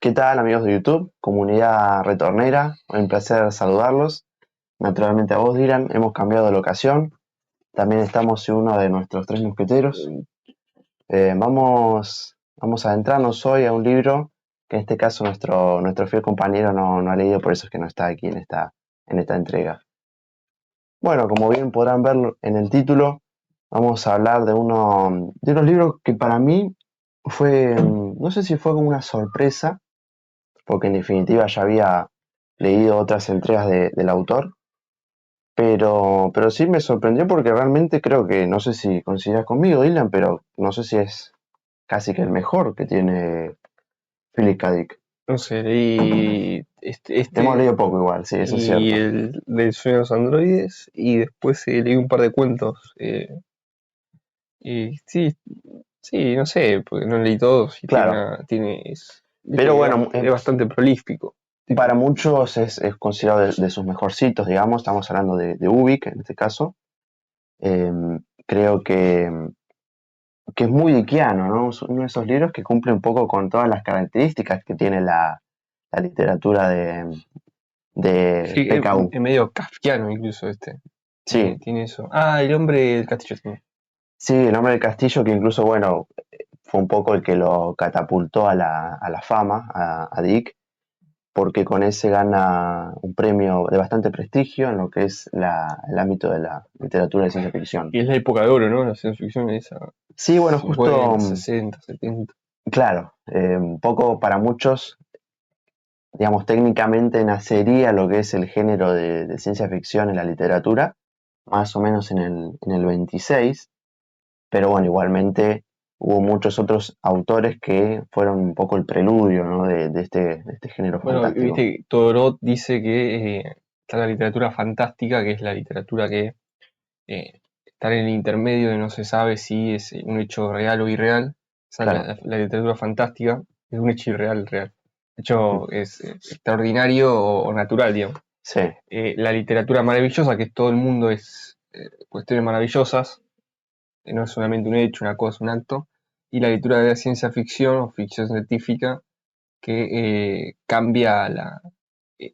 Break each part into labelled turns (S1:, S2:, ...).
S1: ¿Qué tal, amigos de YouTube, comunidad retornera? Un placer saludarlos. Naturalmente a vos, Dylan. Hemos cambiado de locación. También estamos en uno de nuestros tres mosqueteros. Vamos a adentrarnos hoy a un libro que en este caso nuestro fiel compañero no ha leído, por eso es que no está aquí en esta entrega. Bueno, como bien podrán ver en el título, vamos a hablar de unos libros que para mí fue, no sé si fue como una sorpresa, porque en definitiva ya había leído otras entregas del autor, pero sí me sorprendió porque realmente creo que, no sé si coincidirás conmigo, Dylan, pero no sé si es casi que el mejor que tiene Philip K. Dick.
S2: No sé, leí
S1: Hemos
S2: este
S1: leído poco igual, sí, eso es
S2: y
S1: cierto.
S2: el del sueño de los androides y después leí un par de cuentos. Y sí, sí, no sé, porque no leí todos y
S1: Claro,
S2: viste
S1: pero
S2: que
S1: bueno,
S2: es bastante prolífico.
S1: para
S2: Tipo,
S1: muchos es considerado de sus mejorcitos, digamos, estamos hablando de Ubik en este caso. Eh, Creo que es muy dickiano, ¿no? Es uno de esos libros que cumple un poco con todas las características que tiene la literatura de
S2: sí,
S1: PKU.
S2: es medio kafkiano incluso este.
S1: Sí,
S2: Tiene eso. Ah, el hombre del castillo tiene.
S1: sí, El hombre del castillo, que incluso, bueno, fue un poco el que lo catapultó a la fama, a Dick, porque con ese gana un premio de bastante prestigio en lo que es el ámbito de la literatura de ciencia ficción.
S2: Y es la época de oro, ¿no? La ciencia ficción esa.
S1: Sí, bueno, justo,
S2: 50, 60, 70.
S1: claro, un poco para muchos, digamos, técnicamente nacería lo que es el género de ciencia ficción en la literatura, más o menos en el 26, pero bueno, igualmente hubo muchos otros autores que fueron un poco el preludio, ¿no? de este género
S2: Bueno,
S1: fantástico.
S2: viste, Todorov dice que está la literatura fantástica, que es la literatura que está en el intermedio de no se sabe si es un hecho real o irreal. Esa es
S1: Claro,
S2: la literatura fantástica, es un hecho irreal, real. De
S1: mm,
S2: hecho, es extraordinario o natural, digamos.
S1: sí,
S2: La literatura maravillosa, que todo el mundo es cuestiones maravillosas, no es solamente un hecho, una cosa, un acto. Y la literatura de ciencia ficción o ficción científica, que cambia eh,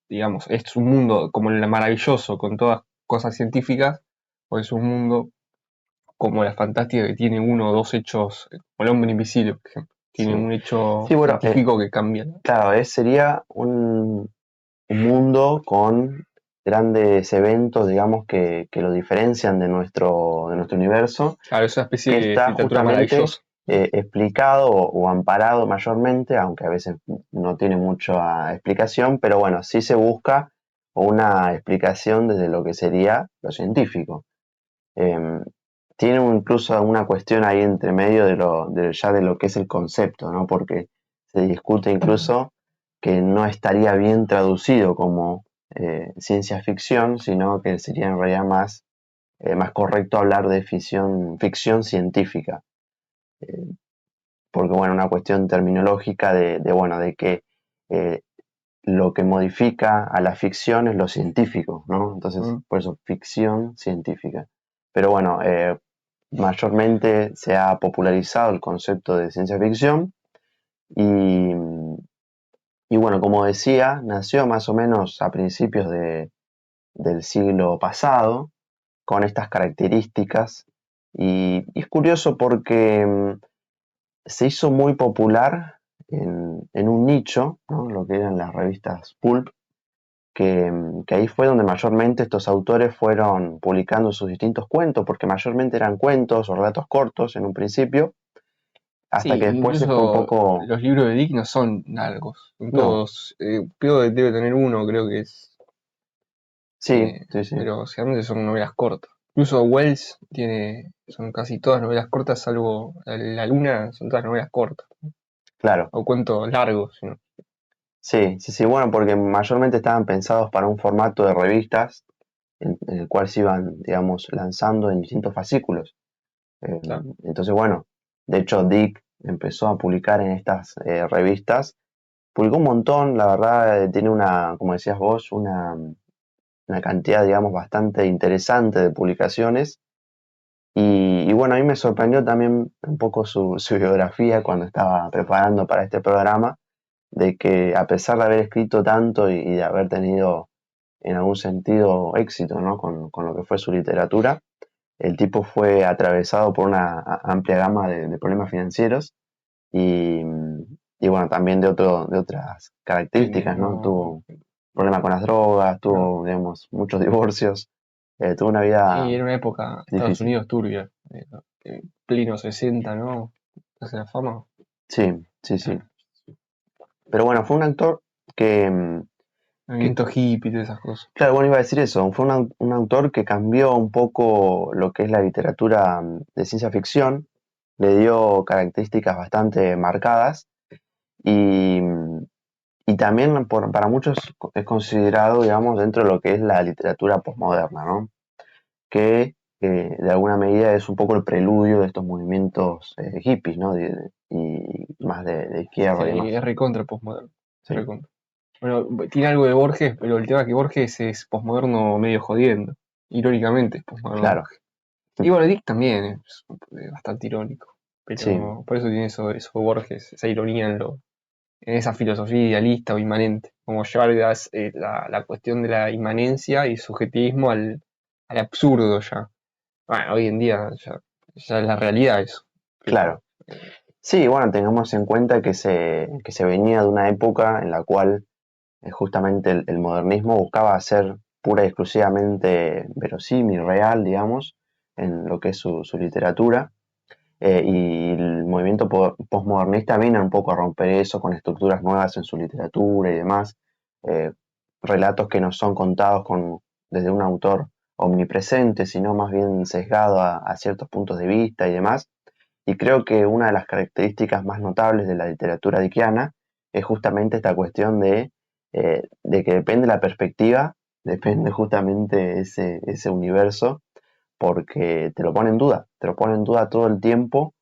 S2: digamos, es un mundo como el maravilloso con todas cosas científicas, o es un mundo como la fantástica que tiene uno o dos hechos, como el hombre invisible, por ejemplo, tiene
S1: sí.
S2: un hecho
S1: Sí, bueno,
S2: científico que cambia.
S1: claro, sería un mundo con grandes eventos, digamos, que lo diferencian de nuestro universo,
S2: Claro, es una especie
S1: que
S2: de
S1: está
S2: literatura
S1: justamente
S2: maravillosa.
S1: explicado o amparado mayormente, aunque a veces no tiene mucha explicación, pero bueno, sí se busca una explicación desde lo que sería lo científico. Em, Tiene incluso una cuestión ahí entre medio ya de lo que es el concepto, ¿no? Porque se discute incluso que no estaría bien traducido como ciencia ficción, sino que sería en realidad más correcto hablar de ficción científica. Eh, Porque, bueno, una cuestión terminológica bueno, de que eh, lo que modifica a la ficción es lo científico, ¿no? Entonces,
S2: Mm.
S1: por eso, ficción científica. Pero bueno, mayormente se ha popularizado el concepto de ciencia ficción y, y bueno, como decía, nació más o menos a principios del siglo pasado con estas características y es curioso porque se hizo muy popular en un nicho, ¿no? Lo que eran las revistas pulp, que ahí fue donde mayormente estos autores fueron publicando sus distintos cuentos, porque mayormente eran cuentos o relatos cortos en un principio, hasta
S2: Sí,
S1: que después se fue un
S2: incluso
S1: poco...
S2: los libros de Dick no son largos, son
S1: No,
S2: todos, creo que debe tener uno, creo que es,
S1: sí, sí, sí,
S2: pero generalmente son novelas cortas. Incluso Wells son casi todas novelas cortas, salvo La Luna, son todas novelas cortas,
S1: claro.
S2: o cuentos largos, ¿no?
S1: Sí, sí, sí, bueno, porque mayormente estaban pensados para un formato de revistas en el cual se iban, digamos, lanzando en distintos fascículos. Eh,
S2: Claro.
S1: entonces, bueno, de hecho Dick empezó a publicar en estas revistas, publicó un montón, la verdad, tiene como decías vos, una cantidad, digamos, bastante interesante de publicaciones. Y bueno, a mí me sorprendió también un poco su biografía cuando estaba preparando para este programa, de que a pesar de haber escrito tanto y de haber tenido en algún sentido éxito, ¿no? con lo que fue su literatura, el tipo fue atravesado por una amplia gama de problemas financieros y, y bueno, también de otras
S2: Sí,
S1: características, ¿no?
S2: no,
S1: Tuvo problemas con las drogas,
S2: claro.
S1: tuvo, digamos, muchos divorcios, tuvo una vida
S2: Y era una época, Estados
S1: difícil.
S2: Unidos turbia, pleno 60, ¿no? Hace la fama.
S1: Sí, sí, sí.
S2: Claro.
S1: Pero bueno, fue un actor que
S2: Movimiento hippie y todas esas cosas.
S1: claro, bueno, iba a decir eso, fue un autor que cambió un poco lo que es la literatura de ciencia ficción, le dio características bastante marcadas y, y también para muchos es considerado, digamos, dentro de lo que es la literatura posmoderna, ¿no? Que de alguna medida es un poco el preludio de estos movimientos hippies, ¿no? Y más de izquierda y
S2: Sí,
S1: demás.
S2: es recontra postmoderno.
S1: Sí,
S2: Recontra. Bueno, tiene algo de Borges, pero el tema es que Borges es postmoderno medio jodiendo. Irónicamente es postmoderno
S1: claro,
S2: Borges. Y bueno, Dick también es bastante irónico.
S1: sí,
S2: Pero por eso tiene eso Borges, esa ironía en esa filosofía idealista o inmanente. Como llevar la cuestión de la inmanencia y subjetivismo al absurdo ya. Bueno, hoy en día ya es la realidad eso.
S1: claro.
S2: Pero
S1: Sí, bueno, tengamos en cuenta que se venía de una época en la cual justamente el modernismo buscaba ser pura y exclusivamente verosímil, real, digamos, en lo que es su literatura. Y el movimiento postmodernista viene un poco a romper eso con estructuras nuevas en su literatura y demás. eh, Relatos que no son contados desde un autor omnipresente, sino más bien sesgado a ciertos puntos de vista y demás. Y creo que una de las características más notables de la literatura dickiana es justamente esta cuestión de que depende la perspectiva, depende justamente ese universo, porque te lo pone en duda, te lo pone en duda todo el tiempo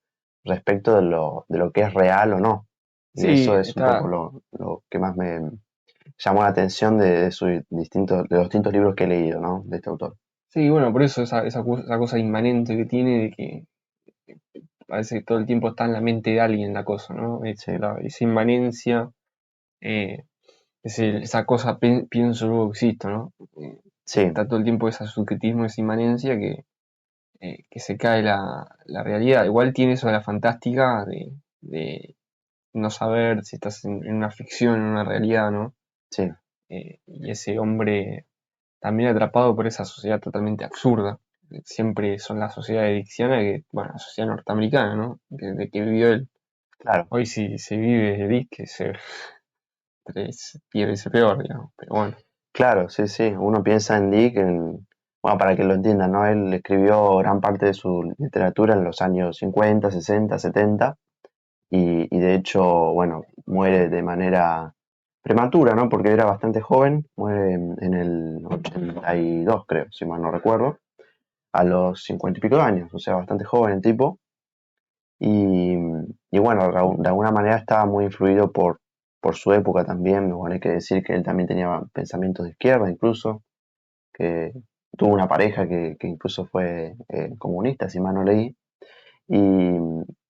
S1: respecto de lo que es real o no. Y
S2: sí,
S1: eso es un poco lo que más me llamó la atención de los distintos libros que he leído, ¿no? De este autor.
S2: sí, bueno, por eso esa cosa inmanente que tiene de que parece que todo el tiempo está en la mente de alguien la cosa, ¿no?
S1: Sí,
S2: Esa inmanencia, eh, esa cosa pienso luego existo, ¿no?
S1: sí,
S2: Está todo el tiempo ese subjetismo, esa inmanencia que se cae la realidad. Igual tiene eso de la fantástica de no saber si estás en una ficción, en una realidad, ¿no?
S1: sí,
S2: Y ese hombre también atrapado por esa sociedad totalmente absurda. Siempre son las sociedades diccianas, que, bueno, la sociedad norteamericana, ¿no? De que vivió él.
S1: claro.
S2: Hoy si se vive de Dick, que pierde ese peor, digamos. Pero bueno,
S1: Claro, sí, sí. Uno piensa en Dick, bueno, para que lo entiendan, ¿no? Él escribió gran parte de su literatura en los años 50, 60, 70 y de hecho, bueno, muere de manera prematura, ¿no? Porque era bastante joven, muere en el 82, creo, si mal no recuerdo, a los 50 y pico de años, o sea, bastante joven el tipo. Y, y bueno, de alguna manera estaba muy influido por su época también. Bueno, hay que decir que él también tenía pensamientos de izquierda, incluso, que tuvo una pareja que incluso fue comunista, si mal no leí. Y,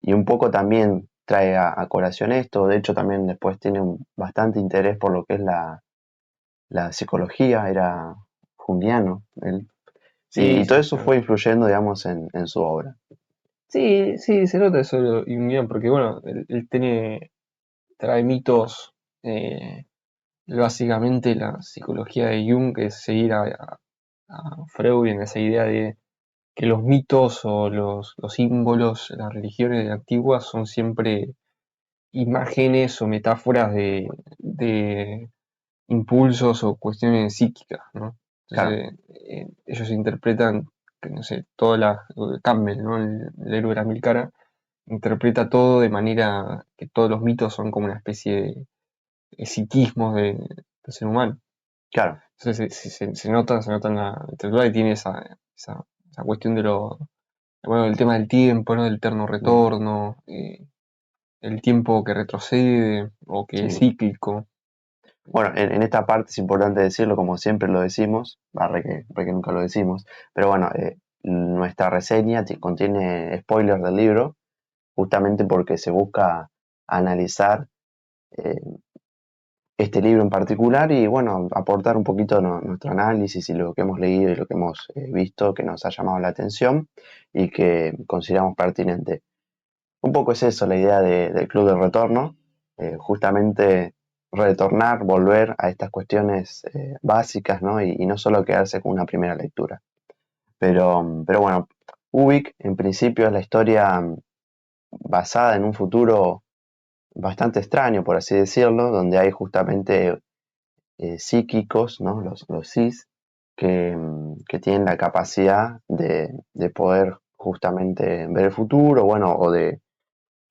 S1: y un poco también trae a colación esto. De hecho, también después tiene bastante interés por lo que es la psicología, era junguiano él.
S2: sí,
S1: Y todo
S2: sí,
S1: eso fue influyendo, digamos, en su obra.
S2: sí, sí, se nota eso de Jungian, porque bueno, él trae mitos, básicamente la psicología de Jung, que es seguir a Freud en esa idea de que los mitos o los símbolos, las religiones antiguas son siempre imágenes o metáforas de impulsos o cuestiones psíquicas, ¿no?
S1: Claro,
S2: Entonces, ellos interpretan, que no sé, Campbell, ¿no? El héroe de la mil caras, interpreta todo de manera que todos los mitos son como una especie de psiquismos del ser humano.
S1: claro,
S2: Entonces se nota en la literatura y tiene esa cuestión bueno, el tema del tiempo, ¿no? Del eterno
S1: mm,
S2: retorno, el tiempo que retrocede o que es
S1: sí.
S2: cíclico.
S1: Bueno, en esta parte es importante decirlo, como siempre lo decimos, re que nunca lo decimos, pero bueno, nuestra reseña contiene spoilers del libro, justamente porque se busca analizar este libro en particular y bueno, aportar un poquito nuestro análisis y lo que hemos leído y lo que hemos visto que nos ha llamado la atención y que consideramos pertinente. Un poco es eso la idea del Club del Retorno, justamente retornar, volver a estas cuestiones básicas, ¿no? Y no solo quedarse con una primera lectura. Pero bueno, Ubik en principio es la historia basada en un futuro bastante extraño, por así decirlo, donde hay justamente psíquicos, ¿no? Los Sis, que tienen la capacidad de poder justamente ver el futuro, bueno, de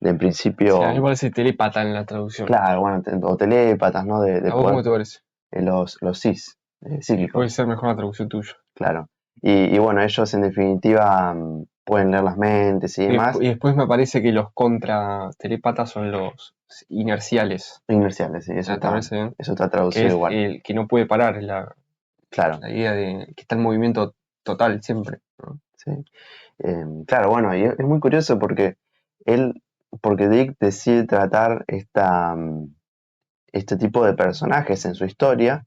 S1: en
S2: Sí, a mí me
S1: principio,
S2: parece telépata en la traducción.
S1: claro, bueno, o telépatas, ¿no? De
S2: ¿A vos
S1: poder,
S2: cómo te parece?
S1: los Sis,
S2: Y puede
S1: psíquicos,
S2: ser mejor la traducción tuya.
S1: claro. Y bueno, ellos en definitiva pueden leer las mentes y demás,
S2: Y después me parece que los contra telépatas son los inerciales.
S1: inerciales, sí,
S2: Ah, ¿te parece bien?
S1: eso está
S2: Que
S1: traducido
S2: es
S1: igual,
S2: el que no puede parar,
S1: claro,
S2: la idea de que está en movimiento total siempre, ¿no?
S1: sí. Claro, bueno, y es muy curioso él, porque Dick decide tratar este tipo de personajes en su historia,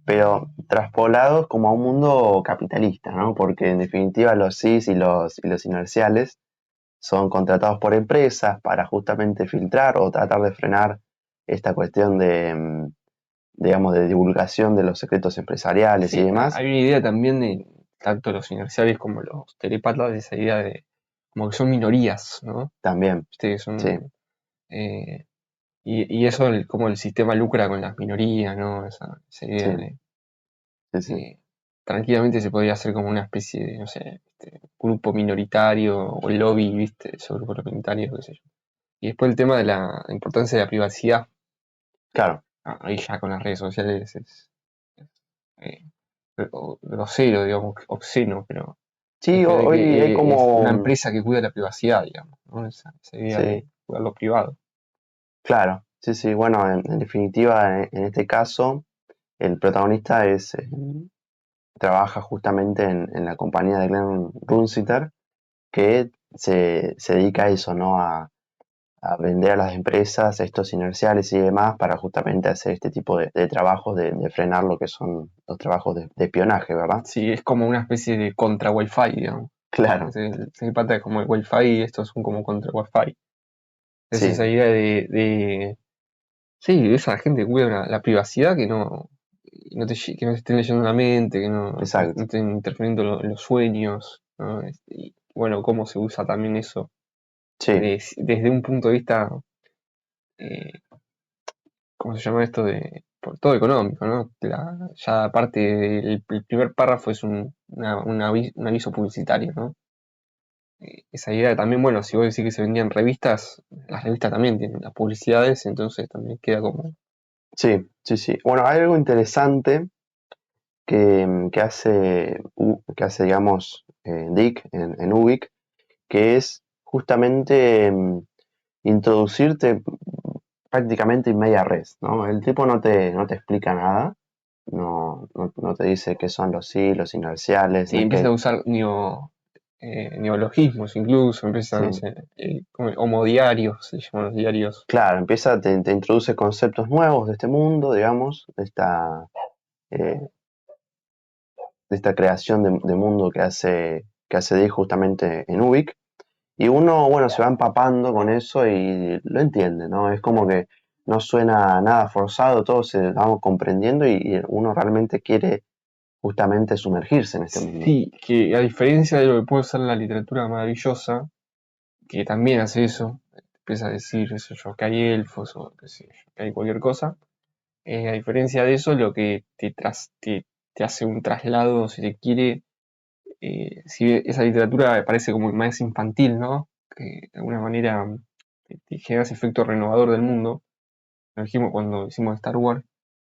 S1: pero traspolados como a un mundo capitalista, ¿no? Porque en definitiva los cis y los inerciales son contratados por empresas para justamente filtrar o tratar de frenar esta cuestión digamos, de divulgación de los secretos empresariales y
S2: Sí,
S1: demás.
S2: hay una idea también de tanto los inerciales como los telépatas, de esa idea de como que son minorías, ¿no?
S1: También,
S2: Viste que
S1: sí,
S2: son. eh, y eso, como el sistema lucra con las minorías, ¿no? Esa
S1: sí,
S2: idea de.
S1: sí, sí,
S2: eh, Tranquilamente se podría hacer como una especie de, no sé, grupo minoritario o lobby, ¿viste? Esos grupos minoritarios, qué sé yo. Y después el tema de la importancia de la privacidad.
S1: claro.
S2: Ahí ya con las redes sociales es, eh, grosero, digamos, obsceno, pero el
S1: Sí,
S2: hecho de
S1: hoy hay
S2: que es una
S1: como,
S2: empresa que cuida la privacidad, digamos, ¿no? Esa idea
S1: sí,
S2: de cuidar lo privado.
S1: claro, sí, sí, bueno, en definitiva, en este caso, el protagonista trabaja justamente en la compañía de Glenn Runsiter, que se dedica a eso, ¿no? A vender a las empresas estos inerciales y demás para justamente hacer este tipo de trabajos de frenar lo que son los trabajos de espionaje, ¿verdad?
S2: Sí, es como una especie de contra Wi-Fi, digamos.
S1: Claro,
S2: Se pata como el Wi-Fi y estos son como contra Wi-Fi. Es
S1: sí,
S2: esa idea sí, de esa gente que cuida la privacidad, que no te estén leyendo la mente, que no
S1: exacto,
S2: estén interfiriendo en los sueños, ¿no? Y bueno, cómo se usa también eso
S1: sí,
S2: desde un punto de vista, eh, ¿cómo se llama esto? Por todo económico, ¿no? Ya aparte del el primer párrafo es un aviso publicitario, ¿no? Esa idea también, bueno, si vos decís que se vendían revistas, las revistas también tienen las publicidades, entonces también queda como.
S1: sí, sí, sí. Bueno, hay algo interesante que hace, digamos, Dick en Ubik, que es justamente introducirte prácticamente in media res, ¿no? El tipo no te explica nada, no te dice qué son los sí, los inerciales, no
S2: Sí,
S1: es
S2: empieza
S1: que,
S2: a usar neologismos incluso, empieza, no
S1: sí,
S2: sé, como homodiarios, se llaman los diarios.
S1: claro, te introduce conceptos nuevos de este mundo, digamos, eh, de esta creación de mundo que hace Dick justamente en Ubik. Y uno, bueno, se va empapando con eso y lo entiende, ¿no? Es como que no suena nada forzado, todos se vamos comprendiendo y uno realmente quiere justamente sumergirse en este mundo.
S2: Sí, que a diferencia de lo que puede ser la literatura maravillosa, que también hace eso, empieza a decir, eso yo, que hay elfos o qué sé yo, que hay cualquier cosa, a diferencia de eso, lo que te hace un traslado, si te quiere, si esa literatura parece como más infantil, ¿no? Que de alguna manera te genera ese efecto renovador del mundo. Lo dijimos cuando hicimos Star Wars,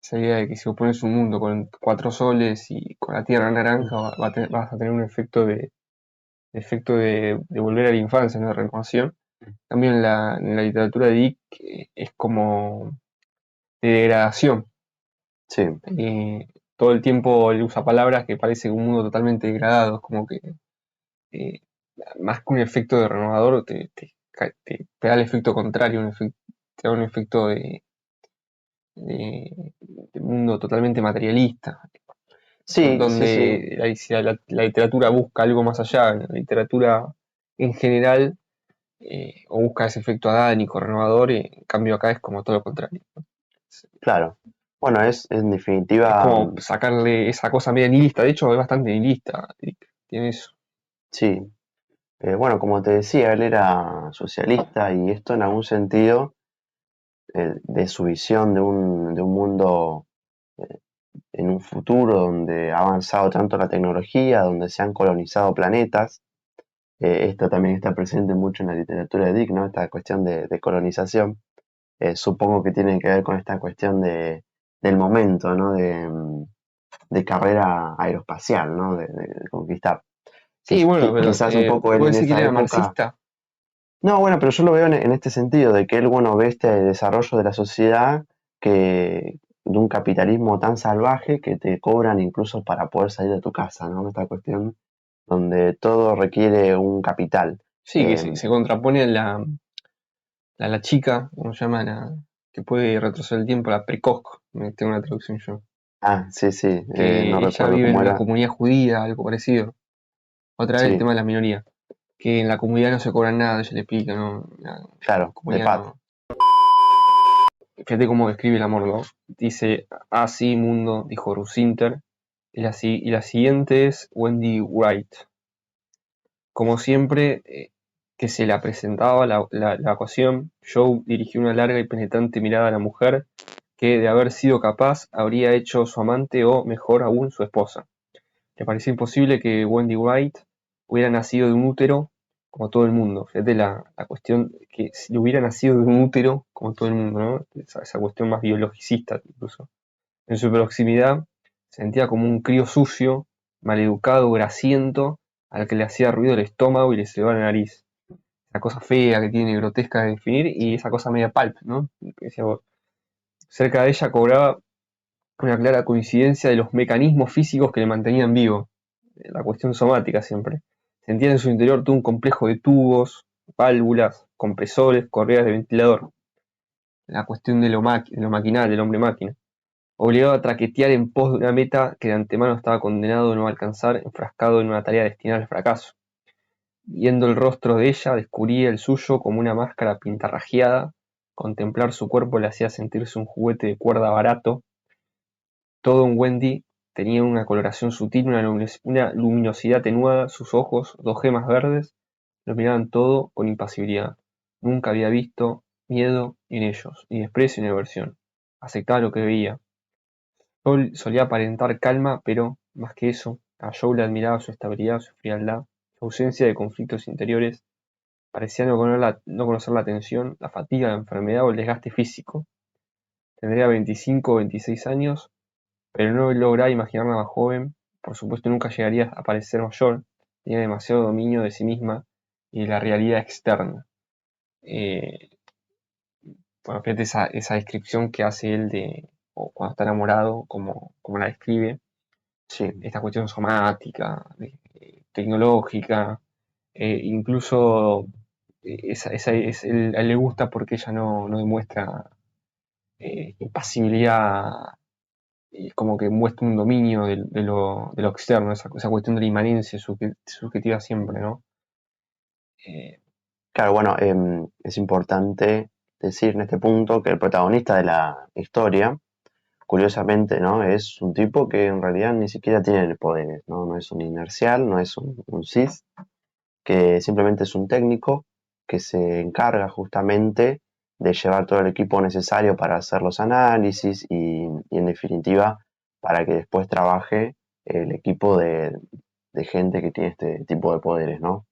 S2: esa idea de que si vos pones un mundo con cuatro soles y con la tierra naranja, vas a tener un efecto de volver a la infancia, ¿no? De renovación. También en la literatura de Dick es como de degradación.
S1: Sí,
S2: Todo el tiempo él usa palabras que parece un mundo totalmente degradado, es como que eh, más que un efecto de renovador, te da el efecto contrario, te da un efecto de mundo totalmente materialista,
S1: Sí, sí, sí,
S2: donde la literatura busca algo más allá, la literatura en general, o busca ese efecto adánico, renovador, y en cambio acá es como todo lo contrario.
S1: claro. Bueno, es en
S2: Es
S1: definitiva,
S2: como sacarle esa cosa media nihilista, de hecho es bastante nihilista, tiene eso.
S1: sí. Bueno, como te decía, él era socialista y esto en algún sentido, de su visión de un mundo eh, en un futuro donde ha avanzado tanto la tecnología, donde se han colonizado planetas. Esto también está presente mucho en la literatura de Dick, ¿no? Esta cuestión de colonización. Supongo que tiene que ver con esta cuestión del momento, ¿no? De carrera aeroespacial, ¿no? De conquistar.
S2: Sí, bueno, pero
S1: Quizás un poco él
S2: ¿puedo
S1: en
S2: decir que él
S1: esa
S2: era
S1: época.
S2: marxista?
S1: No, bueno, pero yo lo veo en este sentido, de que él, bueno, ve este desarrollo de la sociedad que de un capitalismo tan salvaje que te cobran incluso para poder salir de tu casa, ¿no? Esta cuestión donde todo requiere un capital.
S2: Sí, que se contrapone a la chica, ¿cómo se llama? Que puede retroceder el tiempo, la precoz, me tengo una traducción yo.
S1: Sí, sí,
S2: Que
S1: no
S2: ella
S1: recuerdo
S2: vive en
S1: cómo
S2: una
S1: era.
S2: comunidad judía, algo parecido. Otra vez el
S1: Sí,
S2: tema de la minoría. Que en la comunidad no se cobran nada, ella le explica, ¿no? La
S1: claro, de
S2: comunidad
S1: Pat.
S2: no. Fíjate cómo describe el amor, ¿no? Dice, así mundo, dijo Rusinter. Y la siguiente es Wendy Wright. Como siempre que se la presentaba la ocasión, Joe dirigió una larga y penetrante mirada a la mujer que, de haber sido capaz, habría hecho su amante o, mejor aún, su esposa. Le parecía imposible que Wendy Wright hubiera nacido de un útero como todo el mundo. Fíjate la cuestión que si hubiera nacido de un útero como todo el mundo, ¿no? Esa cuestión más biologicista incluso. En su proximidad sentía como un crío sucio, maleducado, grasiento, al que le hacía ruido el estómago y le cebaba la nariz. Esa cosa fea que tiene, grotesca de definir, y esa cosa media pulp, ¿no? Que decía vos. Cerca de ella cobraba una clara coincidencia de los mecanismos físicos que le mantenían vivo. La cuestión somática siempre. Sentía en su interior todo un complejo de tubos, válvulas, compresores, correas de ventilador. La cuestión de lo maquinal, del hombre máquina. Obligado a traquetear en pos de una meta que de antemano estaba condenado a no alcanzar, enfrascado en una tarea destinada al fracaso. Viendo el rostro de ella, descubría el suyo como una máscara pintarrajeada. Contemplar su cuerpo le hacía sentirse un juguete de cuerda barato. Todo en Wendy tenía una coloración sutil, una luminosidad atenuada. Sus ojos, dos gemas verdes, lo miraban todo con impasibilidad. Nunca había visto miedo en ellos, ni desprecio ni aversión. Aceptaba lo que veía. Joel solía aparentar calma, pero, más que eso, a Joe le admiraba su estabilidad, su frialdad, su ausencia de conflictos interiores. Parecía no conocer la tensión, la fatiga, la enfermedad o el desgaste físico. Tendría 25 o 26 años, pero no lograba imaginarla más joven. Por supuesto, nunca llegaría a parecer mayor. Tenía demasiado dominio de sí misma y de la realidad externa. Eh, bueno, fíjate esa descripción que hace él de o cuando está enamorado, como la describe.
S1: Sí,
S2: Esta cuestión somática, tecnológica, incluso a él le gusta porque ella no demuestra impasibilidad, como que muestra un dominio de lo externo, esa cuestión de la inmanencia subjetiva siempre, ¿no? Eh,
S1: claro, bueno, es importante decir en este punto que el protagonista de la historia, curiosamente, ¿no? Es un tipo que en realidad ni siquiera tiene poderes, ¿no? No es un inercial, no es un Sith, que simplemente es un técnico que se encarga justamente de llevar todo el equipo necesario para hacer los análisis y en definitiva para que después trabaje el equipo de gente que tiene este tipo de poderes, ¿no?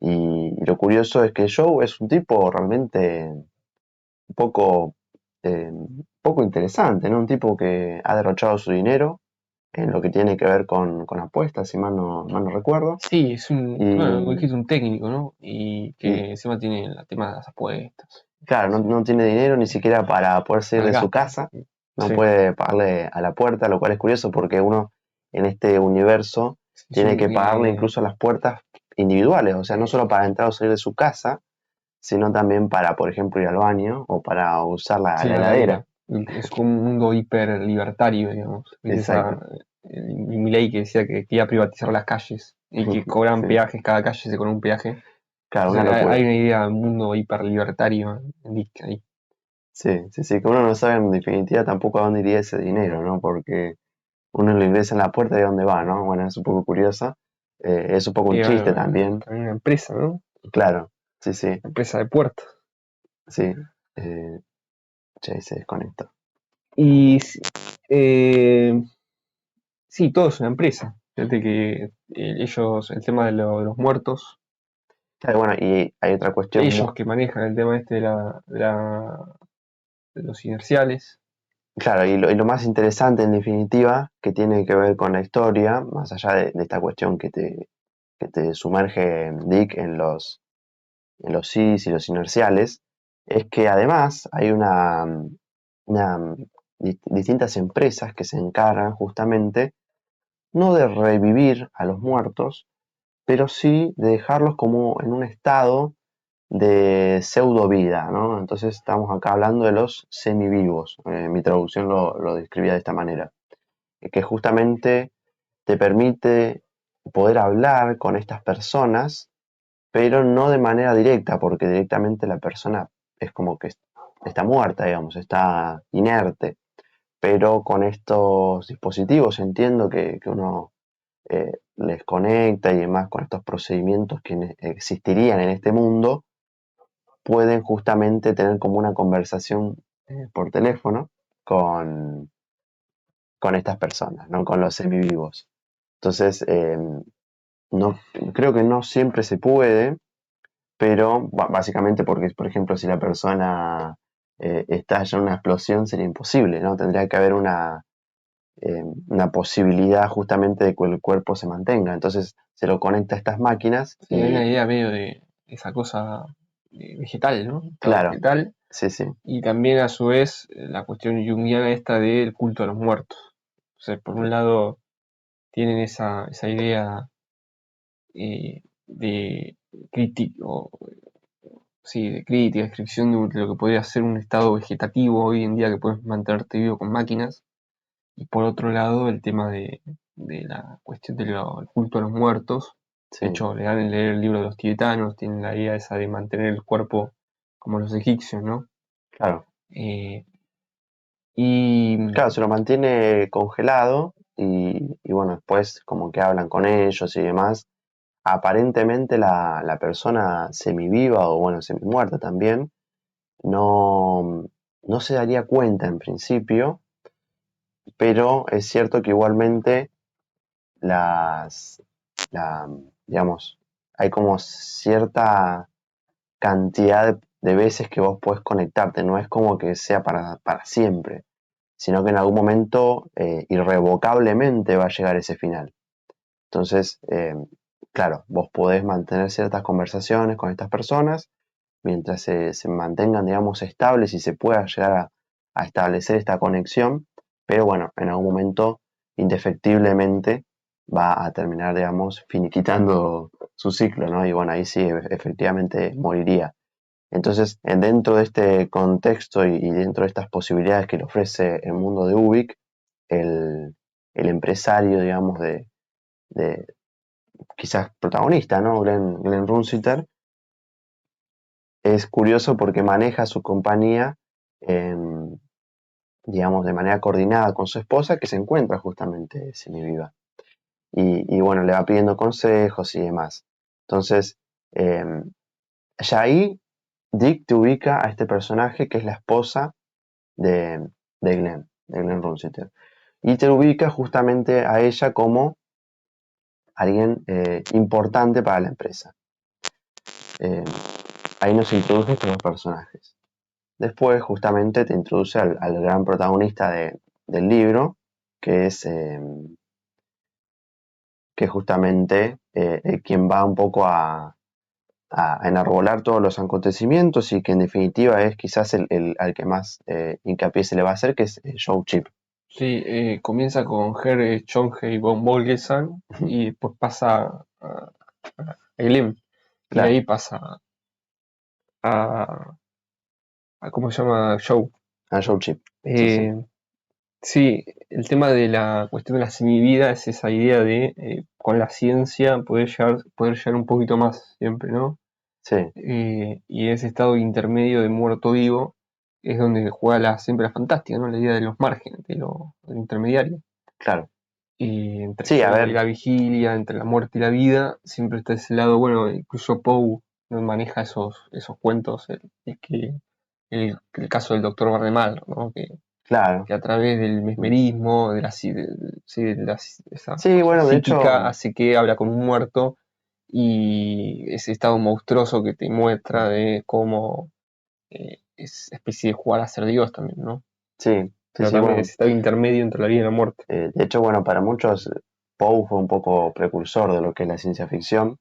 S1: Y lo curioso es que Joe es un tipo realmente un poco interesante, ¿no? Un tipo que ha derrochado su dinero en lo que tiene que ver con apuestas, si mal no recuerdo.
S2: sí, bueno, como
S1: Y,
S2: dijiste, un técnico, ¿no? Y
S1: y,
S2: que encima tiene el tema de las apuestas.
S1: claro, no tiene dinero ni siquiera para poder salir
S2: Al
S1: de su
S2: gasto.
S1: casa, no
S2: Sí,
S1: puede pagarle a la puerta, lo cual es curioso porque uno en este universo
S2: es
S1: tiene
S2: un,
S1: que pagarle incluso a las puertas individuales, o sea, no solo para entrar o salir de su casa, sino también para, por ejemplo, ir al baño o para usar
S2: sí,
S1: la
S2: la
S1: heladera.
S2: heladera. Es como un mundo hiper libertario, digamos. ¿Viste
S1: Exacto.
S2: Milei que decía que quería privatizar las calles y que cobran
S1: Sí,
S2: peajes, cada calle se cobra un peaje.
S1: claro, una
S2: Entonces hay
S1: locura.
S2: una idea de un mundo hiper libertario ahí.
S1: Sí, sí, sí, que uno no sabe en definitiva tampoco a dónde iría ese dinero, ¿no? Porque uno lo ingresa en la puerta y a dónde va, ¿no? Bueno, es un poco curiosa. Es un poco un
S2: Y
S1: chiste
S2: bueno,
S1: también.
S2: también una empresa, ¿no?
S1: Claro, sí, sí,
S2: Una empresa de puertos.
S1: sí. Che, se desconectó.
S2: Y eh, sí, todo es una empresa. Fíjate que el tema de los muertos,
S1: Claro, bueno, y hay otra cuestión
S2: ellos que manejan el tema este de los inerciales.
S1: claro, y lo más interesante en definitiva, que tiene que ver con la historia, más allá de esta cuestión que te sumerge Dick en los cis y los inerciales, es que además hay distintas empresas que se encargan justamente no de revivir a los muertos, pero sí de dejarlos como en un estado de pseudo vida, ¿no? Entonces estamos acá hablando de los semivivos. Mi traducción lo describía de esta manera, que justamente te permite poder hablar con estas personas, pero no de manera directa, porque directamente la persona es como que está muerta, digamos, está inerte, pero con estos dispositivos entiendo que uno les conecta y demás con estos procedimientos que existirían en este mundo, pueden justamente tener como una conversación por teléfono con, con estas personas, ¿no? Con los semivivos. Entonces, no, creo que no siempre se puede, pero básicamente porque, por ejemplo, si la persona estalla en una explosión sería imposible, ¿no? Tendría que haber una posibilidad justamente de que el cuerpo se mantenga. Entonces se lo conecta a estas máquinas
S2: Sí, hay
S1: y,
S2: una idea medio de esa cosa vegetal, ¿no? Estado
S1: claro,
S2: vegetal.
S1: sí, sí,
S2: Y también a su vez la cuestión junguiana esta del culto a los muertos. O sea, por un lado tienen esa idea de crítico, sí, de crítica, descripción de lo que podría ser un estado vegetativo hoy en día que puedes mantenerte vivo con máquinas. Y por otro lado el tema de la cuestión del culto a los muertos. De
S1: sí,
S2: hecho, le dan a leer el libro de los tibetanos, tienen la idea esa de mantener el cuerpo como los egipcios, ¿no?
S1: claro.
S2: Eh, y
S1: Claro, se lo mantiene congelado y bueno, después como que hablan con ellos y demás. Aparentemente la persona semiviva o bueno, semimuerta también, no, no se daría cuenta en principio, pero es cierto que igualmente las, la, digamos, hay como cierta cantidad de veces que vos podés conectarte, no es como que sea para siempre, sino que en algún momento irrevocablemente va a llegar ese final. Entonces, claro, vos podés mantener ciertas conversaciones con estas personas mientras se mantengan, digamos, estables y se pueda llegar a establecer esta conexión, pero bueno, en algún momento, indefectiblemente, va a terminar, digamos, finiquitando su ciclo, ¿no? Y bueno, ahí sí, efectivamente moriría. Entonces, dentro de este contexto y dentro de estas posibilidades que le ofrece el mundo de Ubik, el, el empresario, digamos, de quizás protagonista, ¿no? Glenn Runsiter, es curioso porque maneja su compañía, digamos, de manera coordinada con su esposa, que se encuentra justamente semiviva. Y bueno, le va pidiendo consejos y demás. Entonces, eh, ya ahí Dick te ubica a este personaje que es la esposa de Glenn Runsiter. Y te ubica justamente a ella como alguien importante para la empresa. Eh, ahí nos introduce estos dos personajes. Después justamente te introduce al gran protagonista del libro, que es que justamente quien va un poco a enarbolar todos los acontecimientos y que en definitiva es quizás al que más hincapié se le va a hacer, que es Joe Chip.
S2: sí, comienza con Her Chonge von Bolgesan y después pasa a Glim. Y de
S1: Claro,
S2: ahí pasa a ¿cómo se llama? Joe.
S1: Ah, Joe Chip. Sí, sí.
S2: Eh, sí, el tema de la cuestión de la semivida es esa idea de con la ciencia poder llegar un poquito más siempre, ¿no?
S1: Sí,
S2: Y ese estado intermedio de muerto vivo es donde juega siempre la fantástica, ¿no? La idea de los márgenes, de lo intermediario.
S1: claro.
S2: Y entre
S1: Sí, a
S2: sueño y
S1: ver,
S2: la vigilia, entre la muerte y la vida, siempre está ese lado, bueno, incluso Poe no maneja esos cuentos, el caso del doctor Barrymar, ¿no?
S1: claro.
S2: Que a través del mesmerismo, sí, esa
S1: Sí,
S2: cosa
S1: bueno, de
S2: psíquica,
S1: hecho,
S2: hace que habla con un muerto y ese estado monstruoso que te muestra de cómo es especie de jugar a ser Dios también, ¿no?
S1: sí, sí,
S2: Pero
S1: sí,
S2: también
S1: bueno,
S2: ese estado intermedio entre la vida y la muerte.
S1: de hecho, bueno, para muchos Poe fue un poco precursor de lo que es la ciencia ficción.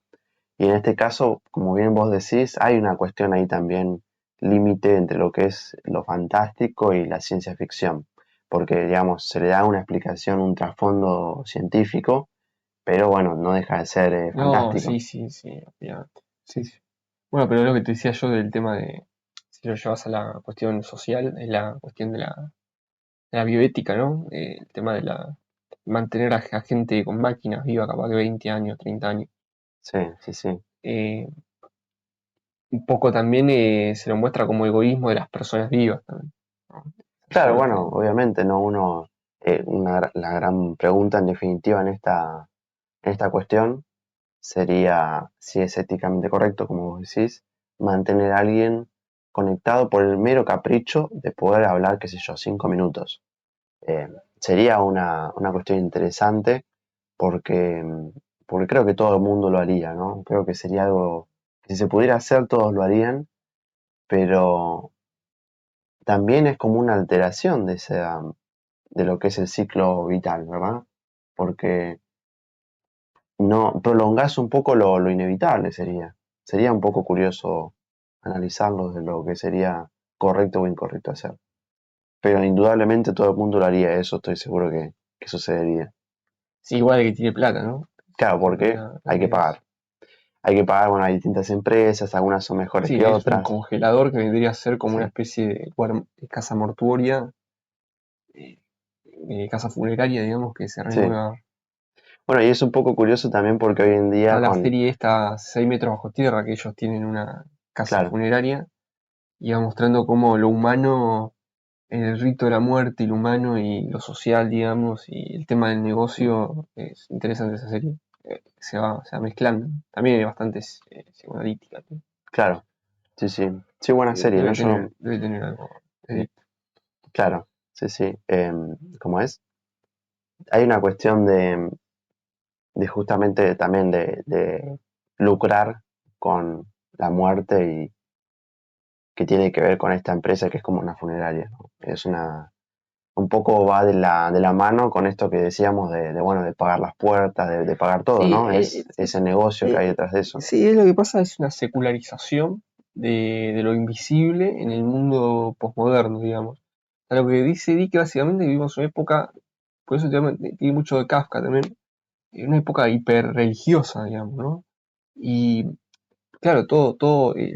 S1: Y en este caso, como bien vos decís, hay una cuestión ahí también límite entre lo que es lo fantástico y la ciencia ficción, porque digamos, se le da una explicación, un trasfondo científico, pero bueno, no deja de ser
S2: No, sí,
S1: fantástico.
S2: sí, sí, obviamente. Sí, sí. Bueno, pero lo que te decía yo del tema de, si lo llevas a la cuestión social, es la cuestión de la bioética, ¿no? El tema de mantener a gente con máquinas viva capaz de 20 años, 30 años.
S1: Sí, sí, sí.
S2: Eh, un poco también se lo muestra como egoísmo de las personas vivas también, ¿no? Esa
S1: Claro,
S2: suerte.
S1: bueno, obviamente, ¿no? La gran pregunta en definitiva en esta cuestión sería si es éticamente correcto, como vos decís, mantener a alguien conectado por el mero capricho de poder hablar, qué sé yo, 5 minutos. Eh, Sería una cuestión interesante porque, porque creo que todo el mundo lo haría, ¿no? Creo que sería algo que si se pudiera hacer, todos lo harían, pero también es como una alteración de lo que es el ciclo vital, ¿verdad? Porque no prolongás un poco lo inevitable sería. Sería un poco curioso analizarlo de lo que sería correcto o incorrecto hacer. Pero indudablemente todo el mundo lo haría, eso estoy seguro que sucedería.
S2: Sí, igual el que tiene plata, ¿no?
S1: Claro,
S2: Siempre
S1: porque
S2: la
S1: hay que
S2: idea es.
S1: pagar. Hay que pagar, bueno, hay distintas empresas, algunas son mejores
S2: Sí,
S1: que
S2: es un
S1: otras.
S2: congelador que vendría a ser como una
S1: Sí,
S2: especie de casa mortuoria, eh, casa funeraria, digamos, que se
S1: sí.
S2: renueva.
S1: Bueno, y es un poco curioso también porque hoy en
S2: Está
S1: día
S2: la
S1: con,
S2: serie esta 6 metros bajo tierra, que ellos tienen una casa
S1: claro,
S2: funeraria, y va mostrando cómo lo humano, el rito de la muerte y lo humano y lo social, digamos, y el tema del negocio, es interesante esa serie. Se va mezclando. También hay bastantes psicoanalítica, ¿no?
S1: claro, sí, sí. Sí, buena serie, ¿no? Yo,
S2: Debe tener algo.
S1: claro, sí, sí. ¿Cómo es? Hay una cuestión de justamente también de lucrar con la muerte y que tiene que ver con esta empresa que es como una funeraria, ¿no? Un poco va de la mano con esto que decíamos bueno, de pagar las puertas, de pagar todo,
S2: Sí,
S1: ¿no? Es ese negocio que hay detrás de eso.
S2: sí, es lo que pasa, es una secularización de lo invisible en el mundo posmoderno, digamos. A lo que dice Dick, básicamente vivimos una época, por eso tiene mucho de Kafka también, en una época hiperreligiosa, digamos, ¿no? Y claro,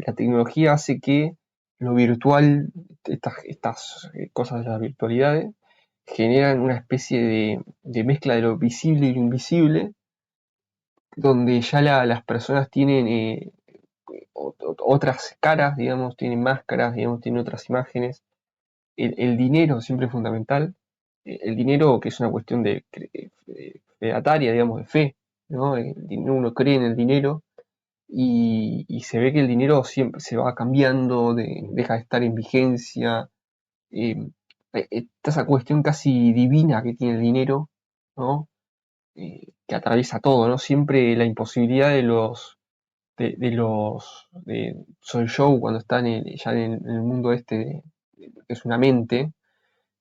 S2: la tecnología hace que lo virtual, estas cosas de las virtualidades, generan una especie de mezcla de lo visible y lo invisible, donde ya las personas tienen otras caras, digamos, tienen máscaras, digamos, tienen otras imágenes. El dinero siempre es fundamental. El dinero, que es una cuestión de fedataria, digamos, de fe, ¿no? Uno cree en el dinero y se ve que el dinero siempre se va cambiando, deja de estar en vigencia. eh, Está esa cuestión casi divina que tiene el dinero, ¿no? Que atraviesa todo, ¿no? Siempre la imposibilidad de Soul Show cuando están ya en el mundo este, que es una mente,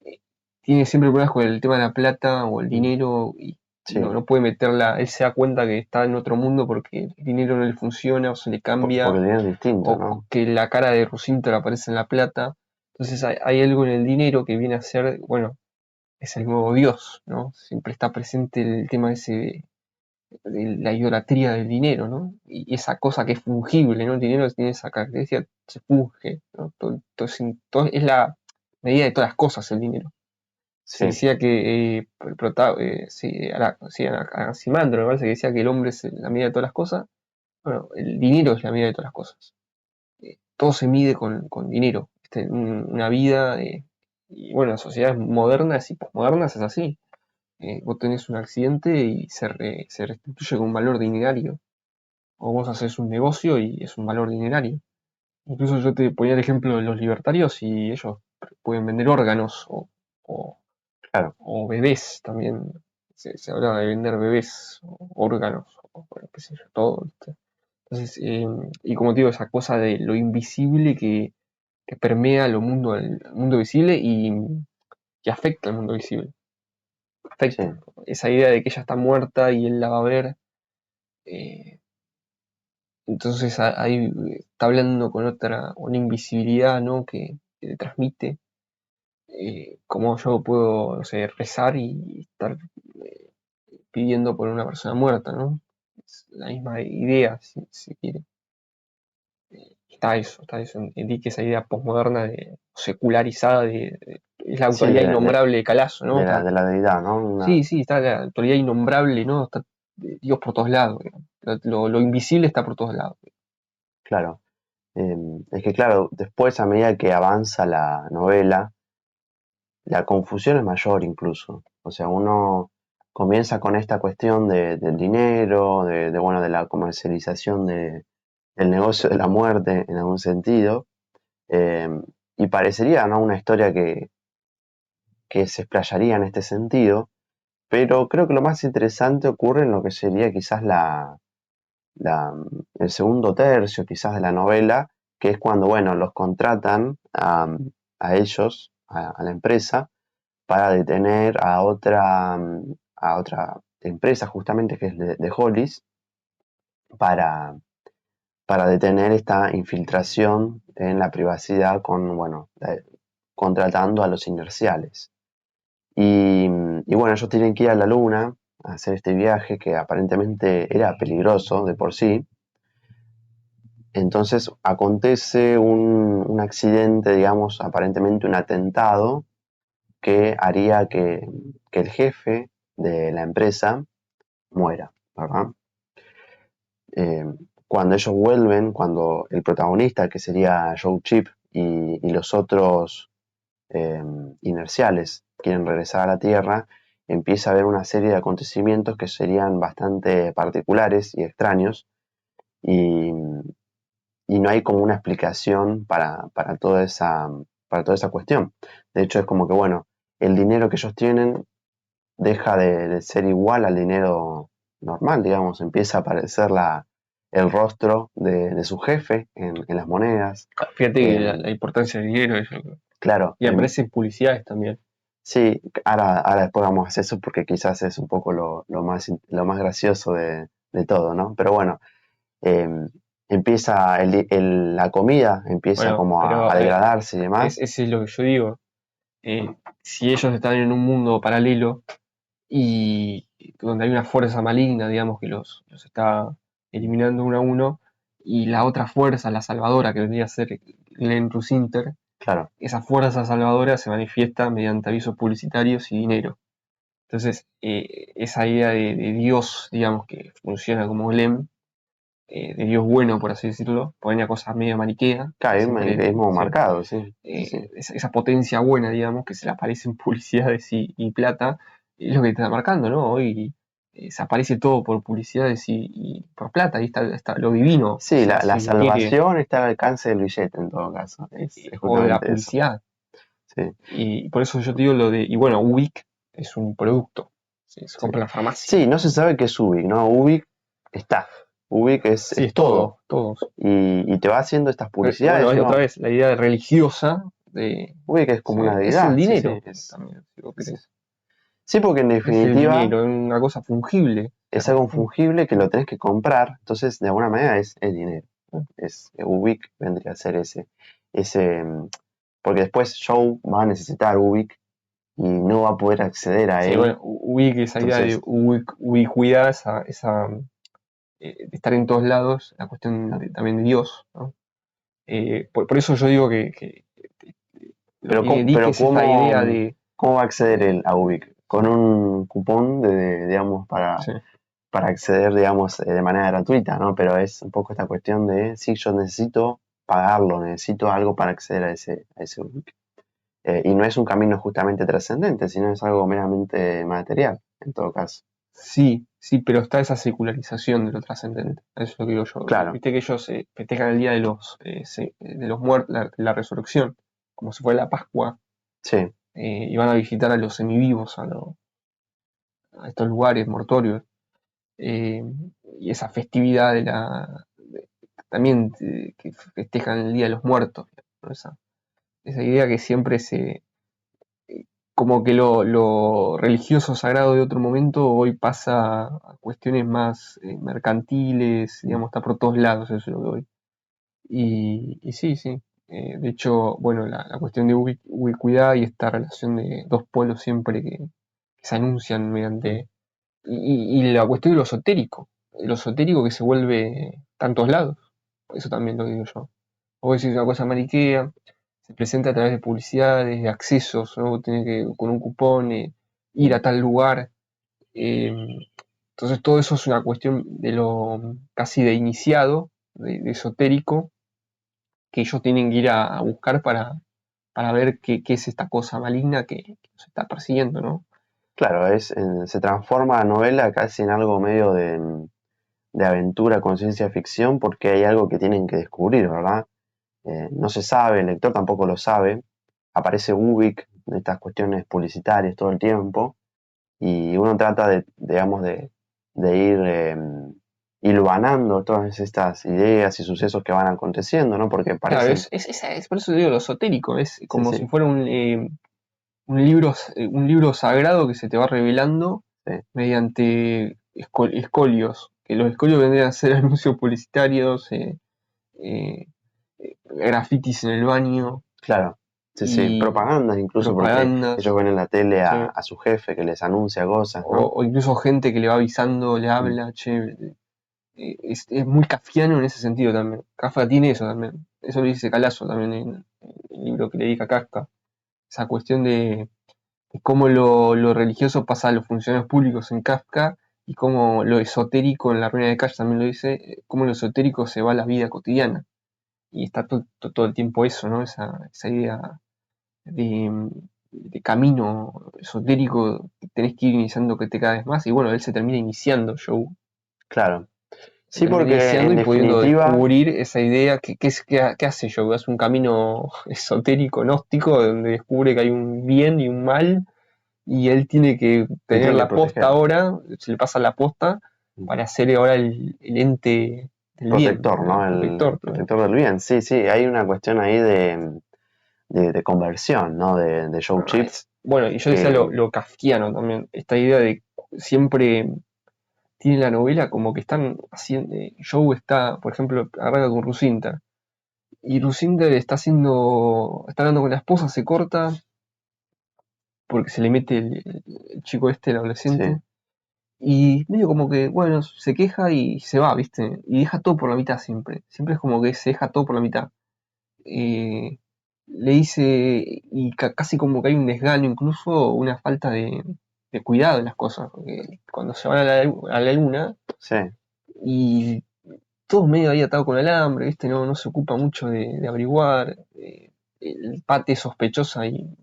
S2: eh, tiene siempre problemas con el tema de la plata o el
S1: Mm,
S2: dinero y
S1: sí,
S2: no puede meterla, él se da cuenta que está en otro mundo porque el dinero no le funciona o se le
S1: porque
S2: cambia
S1: el dinero es distinto,
S2: o
S1: ¿no?
S2: que la cara de Rusinto le aparece en la plata. Entonces hay algo en el dinero que viene a ser, bueno, es el nuevo Dios, ¿no? Siempre está presente el tema ese de la idolatría del dinero, ¿no? Y esa cosa que es fungible, ¿no? El dinero tiene esa característica, se funge, ¿no? Es medida de todas las cosas el dinero. Se
S1: Sí,
S2: decía que, Anaximandro me parece que decía que el hombre es la medida de todas las cosas. Bueno, el dinero es la medida de todas las cosas. Todo se mide con dinero. Una vida, y bueno, las sociedades modernas y posmodernas es así. Vos tenés un accidente y se restituye con un valor dinerario. O vos haces un negocio y es un valor dinerario. Incluso yo te ponía el ejemplo de los libertarios y ellos pueden vender órganos o-
S1: claro,
S2: o bebés también. Se hablaba de vender bebés, o órganos, o bueno, qué sé yo, todo, ¿viste? Entonces, y como te digo, esa cosa de lo invisible que permea el mundo visible y afecta al mundo visible.
S1: sí,
S2: Afecta. Esa idea de que ella está muerta y él la va a ver. eh, entonces ahí está hablando con una invisibilidad, ¿no? Que le transmite. Cómo yo puedo, no sé, rezar y estar eh, pidiendo por una persona muerta, ¿no? Es la misma idea, si quiere. Está eso, entendí que esa idea posmoderna secularizada es la
S1: sí,
S2: autoridad innombrable de Calazo, ¿no?
S1: de la deidad, ¿no?
S2: Sí, sí, está la autoridad innombrable, ¿no? Está Dios por todos lados, digamos. Lo invisible está por todos lados.
S1: Claro. Es que, claro, después, a medida que avanza la novela, la confusión es mayor incluso. O sea, uno comienza con esta cuestión del dinero, bueno, de la comercialización del negocio de la muerte en algún sentido. eh, y parecería, ¿no?, una historia que se explayaría en este sentido, pero creo que lo más interesante ocurre en lo que sería quizás la- el segundo tercio quizás de la novela, que es cuando, bueno, los contratan a ellos, a la empresa, para detener a otra empresa justamente que es de Hollis, para, para detener esta infiltración en la privacidad con, bueno, contratando a los inerciales. Y bueno, ellos tienen que ir a la Luna a hacer este viaje que aparentemente era peligroso de por sí. Entonces acontece un accidente, digamos, aparentemente un atentado que haría que el jefe de la empresa muera, ¿verdad? Eh, Cuando ellos vuelven, cuando el protagonista, que sería Joe Chip, y los otros eh, inerciales quieren regresar a la Tierra, empieza a haber una serie de acontecimientos que serían bastante particulares y extraños, y, y no hay como una explicación para toda esa cuestión. De hecho, es como que, bueno, el dinero que ellos tienen deja de ser igual al dinero normal, digamos, empieza a aparecer el rostro de su jefe en las monedas.
S2: Fíjate que la
S1: em,
S2: importancia del dinero
S1: claro,
S2: y aparece en publicidades también.
S1: sí, ahora después vamos a hacer eso porque quizás es un poco lo más gracioso de todo, ¿no? Pero bueno, em, empieza la comida, empieza
S2: Bueno,
S1: como
S2: pero
S1: a degradarse y demás.
S2: ese es lo que yo digo. Si ellos están en un mundo paralelo y donde hay una fuerza maligna, digamos, que los está eliminando uno a uno, y la otra fuerza, la salvadora, que vendría a ser Glenn Rusinter,
S1: Claro,
S2: esa fuerza salvadora se manifiesta mediante avisos publicitarios y dinero. Entonces, esa idea de Dios, digamos, que funciona como Glenn, de Dios bueno, por así decirlo, ponía cosas medio maniquea,
S1: claro,
S2: que
S1: hay un
S2: siempre,
S1: maniqueísmo
S2: sí,
S1: marcado, sí, sí, sí.
S2: esa potencia buena, digamos, que se le aparece en publicidades y plata, es lo que te está marcando, ¿no? Hoy se aparece todo por publicidades y por plata, ahí está lo divino,
S1: Sí, la
S2: si se quiere,
S1: salvación está al alcance del billete en todo caso, es
S2: o de la
S1: justamente eso.
S2: publicidad.
S1: Sí.
S2: Y por eso yo te digo y bueno, Ubik es un producto, ¿sí? Se
S1: Sí.
S2: compra en la farmacia.
S1: Sí, no se sabe qué es Ubik, ¿no? Ubik está. Ubik
S2: Sí,
S1: es
S2: es
S1: todo.
S2: todo, todos.
S1: Y te va haciendo estas
S2: Bueno,
S1: publicidades y
S2: otra
S1: uno.
S2: vez, la idea religiosa
S1: Ubik es como una
S2: es el
S1: deidad, sí, sí.
S2: dinero también, si vos querés.
S1: Sí, porque en
S2: Es el
S1: definitiva
S2: dinero, es una cosa fungible.
S1: es algo fungible que lo tenés que comprar, entonces de alguna manera es dinero.
S2: ¿No?
S1: Ubik vendría a ser ese. Porque después Joe va a necesitar Ubik y no va a poder acceder a
S2: Sí,
S1: él.
S2: bueno, esa idea de
S1: Entonces,
S2: ubicuidad, de estar en todos lados, la cuestión también de Dios, ¿no? Por eso yo digo que
S1: Pero,
S2: Di que es esta idea de...
S1: ¿cómo va a acceder él a Ubik? Con un cupón digamos,
S2: Sí,
S1: para acceder, digamos, de manera gratuita, ¿no? Pero es un poco esta cuestión de, sí, yo necesito pagarlo, necesito algo para acceder a ese Ubik. Y no es un camino justamente trascendente, sino es algo meramente material, en todo caso.
S2: sí, sí, pero está esa secularización de lo trascendente. Eso es lo que digo yo.
S1: Claro,
S2: Viste que ellos festejan el día de los muertos, la resurrección, como si fuera la Pascua,
S1: sí,
S2: y van a visitar a los semivivos, a estos lugares mortorios. eh, y esa festividad también que festejan el Día de los Muertos, ¿no? Esa idea que siempre como que lo religioso sagrado de otro momento hoy pasa a cuestiones más mercantiles, digamos, está por todos lados, eso es lo que hoy. Y sí, sí. De hecho, bueno, la cuestión de ubicuidad y esta relación de dos polos siempre que se anuncian mediante y la cuestión de lo esotérico que se vuelve tantos lados, eso también lo digo yo. Vos decís una cosa mariquea, se presenta a través de publicidades, de accesos, ¿no? Tiene que, con un cupón, ir a tal lugar. eh, entonces todo eso es una cuestión de lo casi de iniciado, de esotérico, que ellos tienen que ir a buscar para ver qué es esta cosa maligna que nos está persiguiendo, ¿no?
S1: claro, se transforma la novela casi en algo medio de aventura con ciencia ficción porque hay algo que tienen que descubrir, ¿verdad? No se sabe, el lector tampoco lo sabe. Aparece Ubik, de estas cuestiones publicitarias todo el tiempo, y uno trata digamos, de ir hilvanando todas estas ideas y sucesos que van aconteciendo, ¿no? Porque
S2: Claro,
S1: parecen,
S2: es por eso digo lo esotérico, es
S1: sí,
S2: como si
S1: sí,
S2: fuera un libro sagrado que se te va revelando
S1: sí,
S2: mediante escolios, que los escolios vendrían a ser anuncios publicitarios, eh, grafitis en el baño
S1: claro, sí, sí,
S2: y
S1: propagandas incluso porque ellos
S2: propagandas,
S1: ven en la tele
S2: sí,
S1: a su jefe que les anuncia cosas, ¿no?
S2: o incluso gente que le va avisando, le
S1: Mm,
S2: habla, che, es muy kafkiano en ese sentido también. Kafka tiene eso también. Eso lo dice Calazo también en el libro que le dedica a Kafka. Esa cuestión de cómo lo religioso pasa a los funcionarios públicos en Kafka y cómo lo esotérico en La Ruina de Cash también lo dice, cómo lo esotérico se va a la vida cotidiana. Y está todo el tiempo eso, ¿no? Esa idea de, de camino esotérico que tenés que ir iniciando que te cada vez más. Y bueno, él se termina iniciando, Joe.
S1: claro,
S2: Se
S1: sí,
S2: termina
S1: porque
S2: iniciando
S1: en
S2: y pudiendo
S1: definitiva,
S2: descubrir esa idea que hace Joe. Es un camino esotérico, gnóstico, donde descubre que hay un bien y un mal y él tiene que
S1: él
S2: tener
S1: tiene que
S2: la posta
S1: proteger,
S2: ahora, se le pasa la posta
S1: mm,
S2: para ser ahora el ente del bien,
S1: protector,
S2: el
S1: ¿no?
S2: protector.
S1: El protector del bien, sí, sí, hay una cuestión ahí de conversión, ¿no? De Joe Chips,
S2: Bueno, y yo decía
S1: que
S2: lo kafkiano también, esta idea de siempre tiene la novela como que están haciendo, Joe está, por ejemplo, arranca con Rusinter, y Rusinter está hablando con la esposa, se corta, porque se le mete el chico este, el
S1: sí,
S2: adolescente, y medio como que, bueno, se queja y se va, ¿viste? Y deja todo por la mitad siempre. Siempre es como que se deja todo por la mitad. Eh, Le dice, y casi como que hay un desgano, incluso una falta de cuidado en las cosas. Porque cuando se van a la luna,
S1: sí,
S2: y todo medio ahí atado con alambre, ¿viste? No se ocupa mucho de averiguar. El Pate es sospechosa y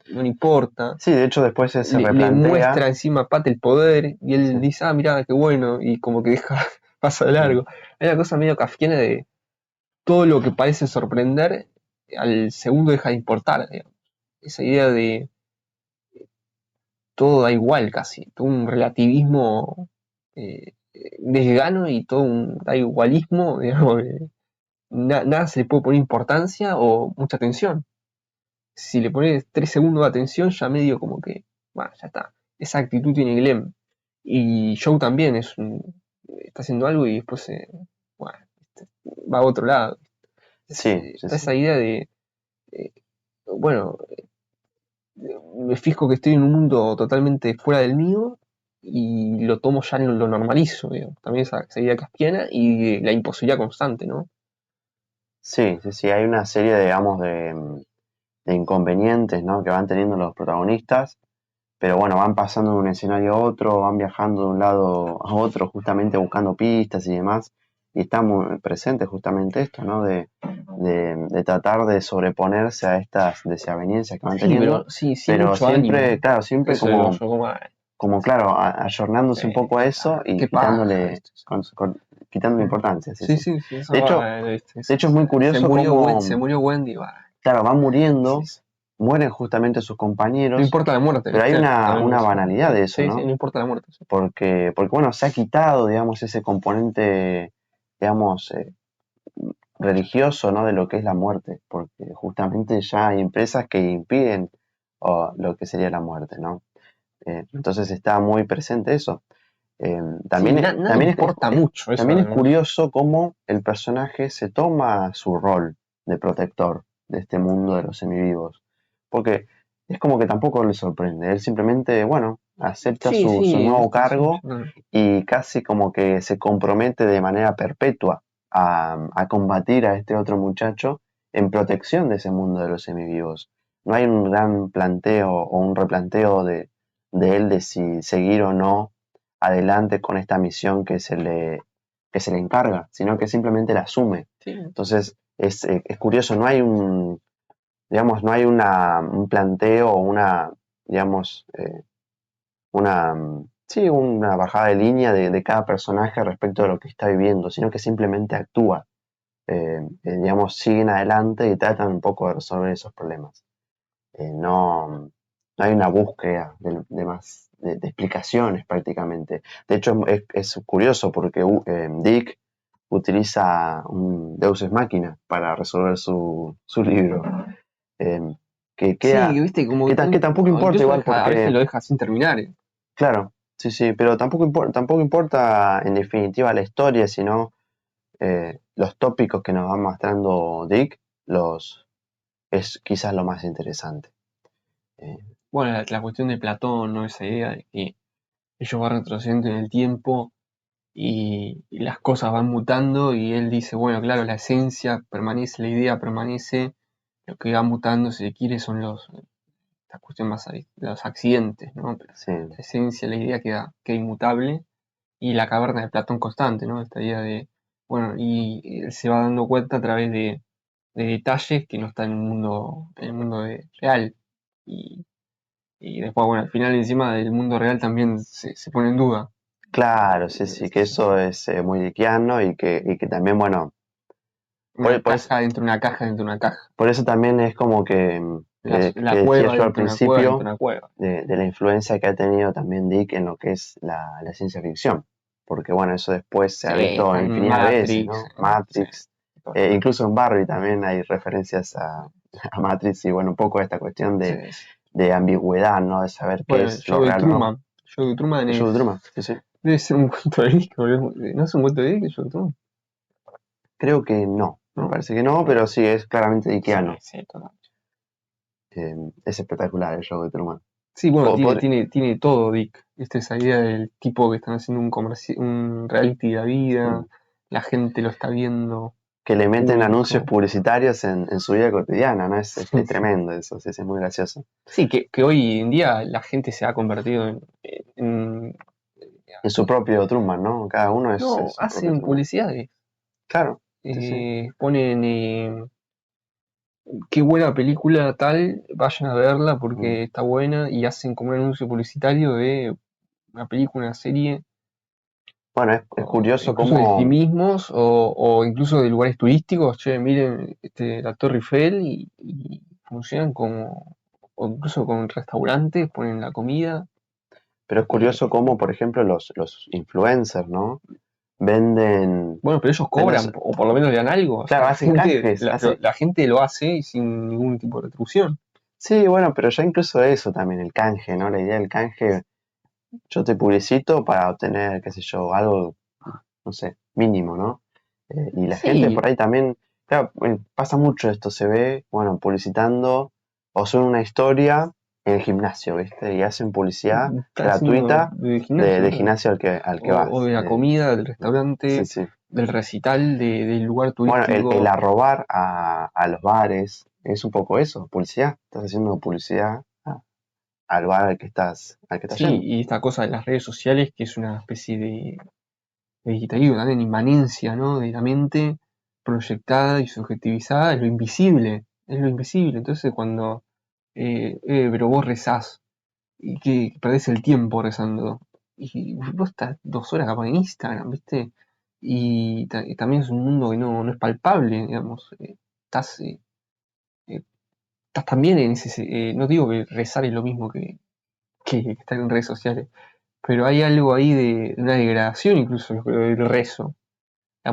S2: no le importa.
S1: sí, de hecho después se
S2: Le muestra
S1: replantea,
S2: encima a Pat el poder y
S1: sí,
S2: él dice, ah, mirá, qué bueno, y como que deja, pasa de
S1: mm,
S2: largo. Hay una cosa medio kafkiana de todo lo que parece sorprender, al segundo deja de importar, digamos. Esa idea de todo da igual casi, todo un relativismo desgano y todo un da igualismo, digamos, nada se le puede poner importancia o mucha atención. Si le pones 3 segundos de atención, ya medio como que, bueno, ya está. Esa actitud tiene Glenn. Y Joe también está haciendo algo y después bueno, va a otro lado.
S1: sí, sí,
S2: Está
S1: sí,
S2: esa idea eh, bueno, me fijo que estoy en un mundo totalmente fuera del mío y lo tomo ya en lo normalizo, digamos. También esa idea kafkiana y la imposibilidad constante, ¿no?
S1: sí, sí, sí, hay una serie, digamos, inconvenientes, ¿no? Que van teniendo los protagonistas, pero bueno, van pasando de un escenario a otro, van viajando de un lado a otro, justamente buscando pistas y demás, y está muy presente justamente esto, ¿no? De tratar de sobreponerse a estas desavenencias que van
S2: Sí,
S1: teniendo,
S2: sí, sin
S1: pero
S2: mucho
S1: siempre,
S2: ánimo.
S1: claro, siempre
S2: Eso digo yo, como,
S1: claro, ayornándose un poco a eso y
S2: qué paja,
S1: quitándole,
S2: ¿viste?
S1: quitándole importancia, sí,
S2: Sí,
S1: sí.
S2: sí, sí, eso
S1: De hecho,
S2: ¿viste?
S1: de hecho es muy curioso
S2: Se
S1: cómo,
S2: murió Wendy, va.
S1: claro, van muriendo,
S2: Sí, sí.
S1: mueren justamente sus
S2: No
S1: compañeros,
S2: importa la muerte,
S1: pero hay
S2: ¿viste? También
S1: una
S2: eso.
S1: banalidad de eso,
S2: Sí, sí,
S1: ¿no?
S2: no importa la muerte. Sí.
S1: Porque bueno, se ha quitado, digamos, ese componente, digamos, religioso, ¿no? De lo que es la muerte, porque justamente ya hay empresas que impiden lo que sería la muerte, ¿no? Entonces está muy presente eso.
S2: Sí,
S1: También
S2: nada importa mucho eso,
S1: también es
S2: además.
S1: curioso cómo el personaje se toma su rol de protector de este mundo de los semivivos, porque es como que tampoco le sorprende, él simplemente, bueno, acepta
S2: Sí,
S1: su
S2: sí,
S1: nuevo
S2: ¿viste? Sí,
S1: cargo y casi como que se compromete de manera perpetua a combatir a este otro muchacho en protección de ese mundo de los semivivos. No hay un gran planteo o un replanteo de él de si seguir o no adelante con esta misión que se le encarga, sino que simplemente la asume.
S2: sí.
S1: Entonces es curioso, no hay un, digamos, no hay un planteo o una, digamos, sí, una bajada de línea de cada personaje respecto de lo que está viviendo, sino que simplemente actúa. Digamos, siguen adelante y tratan un poco de resolver esos problemas. No, no hay una búsqueda de explicaciones prácticamente. De hecho, es curioso porque Dick utiliza un Deus Ex Machina para resolver su libro. Eh, que
S2: Sí,
S1: queda,
S2: viste, como
S1: que tampoco
S2: o
S1: importa
S2: incluso
S1: igual
S2: a veces
S1: porque,
S2: lo deja sin terminar.
S1: claro, sí, sí, pero tampoco importa en definitiva la historia, sino los tópicos que nos va mostrando Dick, es quizás lo más interesante. Eh,
S2: Bueno, la cuestión de Platón, ¿no? Esa idea de que ellos van retrocediendo en el tiempo y las cosas van mutando y él dice, bueno, claro, la esencia permanece, la idea permanece, lo que va mutando, si se quiere, son la cuestión más, los accidentes, ¿no? Pero
S1: sí.
S2: la esencia, la idea queda inmutable y la caverna de Platón constante, ¿no? Esta idea de, bueno, y él se va dando cuenta a través de detalles que no están en el mundo real. Y, y después, bueno, al final encima del mundo real también se pone en duda.
S1: Claro, sí, sí, que eso es muy dickiano y que también, bueno,
S2: Una
S1: por eso,
S2: caja dentro de una caja dentro de una caja.
S1: por eso también es como que
S2: La
S1: decía
S2: cueva
S1: yo al
S2: dentro de una cueva dentro
S1: principio
S2: de una cueva.
S1: de la influencia que ha tenido también Dick en lo que es la ciencia ficción. Porque bueno, eso después se ha
S2: Sí,
S1: visto
S2: con
S1: infinidad de veces,
S2: Matrix.
S1: ¿no?
S2: Sí,
S1: Matrix, incluso en Barbie también hay referencias a Matrix y bueno, un poco esta cuestión
S2: sí,
S1: de,
S2: sí.
S1: de ambigüedad, ¿no? De saber qué
S2: Bueno, el
S1: es lo
S2: show de
S1: real o no.
S2: Truman. El show de Truman
S1: El show de Truman, sí, sí.
S2: debe ser un cuento de Dick, boludo. ¿No es un cuento de Dick el show de Truman?
S1: Creo que no, me
S2: ¿No?
S1: parece que no, pero sí es claramente
S2: Sí,
S1: dickiano.
S2: sí, total.
S1: Es espectacular el show de Truman.
S2: Sí, bueno,
S1: Podría-
S2: tiene todo Dick. Esa idea del tipo que están haciendo un reality de la vida,
S1: mm,
S2: la gente lo está viendo,
S1: que le meten anuncios
S2: público.
S1: publicitarios en su vida cotidiana, ¿no? Es
S2: Sí, sí.
S1: tremendo eso, sí, es muy gracioso.
S2: Sí, que hoy en día la gente se ha convertido en-
S1: En su propio Truman, ¿no? Cada uno es
S2: no,
S1: su propio
S2: hacen
S1: Truman.
S2: publicidades.
S1: Claro, sí, sí.
S2: Ponen qué buena película tal, vayan a verla
S1: Mm.
S2: porque está buena y hacen como un anuncio publicitario de una película, una serie,
S1: Bueno, es
S2: o
S1: curioso
S2: incluso de sí
S1: cómo,
S2: mismos o incluso de lugares turísticos. Che, miren la Torre Eiffel y funcionan como, o incluso con restaurantes, ponen la comida.
S1: pero es curioso
S2: eh,
S1: cómo, por ejemplo, los influencers, ¿no? Venden,
S2: bueno, pero ellos
S1: venden,
S2: cobran, o por lo menos le dan algo. O sea,
S1: claro, hacen canjes,
S2: la gente lo hace sin ningún tipo de retribución.
S1: sí, bueno, pero ya incluso eso también, el canje, ¿no? La idea del canje, yo te publicito para obtener, qué sé yo, algo, no sé, mínimo, ¿no? Y la gente
S2: Sí,
S1: por ahí también, claro, pasa mucho esto, se ve, bueno, publicitando o son una historia en el gimnasio, ¿viste? Y hacen publicidad
S2: está haciendo
S1: gratuita
S2: de gimnasio,
S1: de
S2: claro.
S1: gimnasio al que
S2: O
S1: vas.
S2: de la comida, del
S1: Sí,
S2: restaurante,
S1: sí.
S2: del recital del lugar
S1: Bueno, el
S2: turístico.
S1: arrobar a los bares es un poco eso, publicidad. Estás haciendo publicidad al bar al que estás
S2: Sí,
S1: yendo.
S2: y esta cosa de las redes sociales, que es una especie de digitalismo, también inmanencia, ¿no? De la mente proyectada y subjetivizada, es lo invisible. Entonces cuando, pero vos rezás, y que perdés el tiempo rezando, y vos estás 2 horas capaz en Instagram, ¿viste? Y también es un mundo que no es palpable, digamos. Estás, eh, eh, estás también en no digo que rezar es lo mismo que estar en redes sociales, pero hay algo ahí de una degradación incluso del rezo.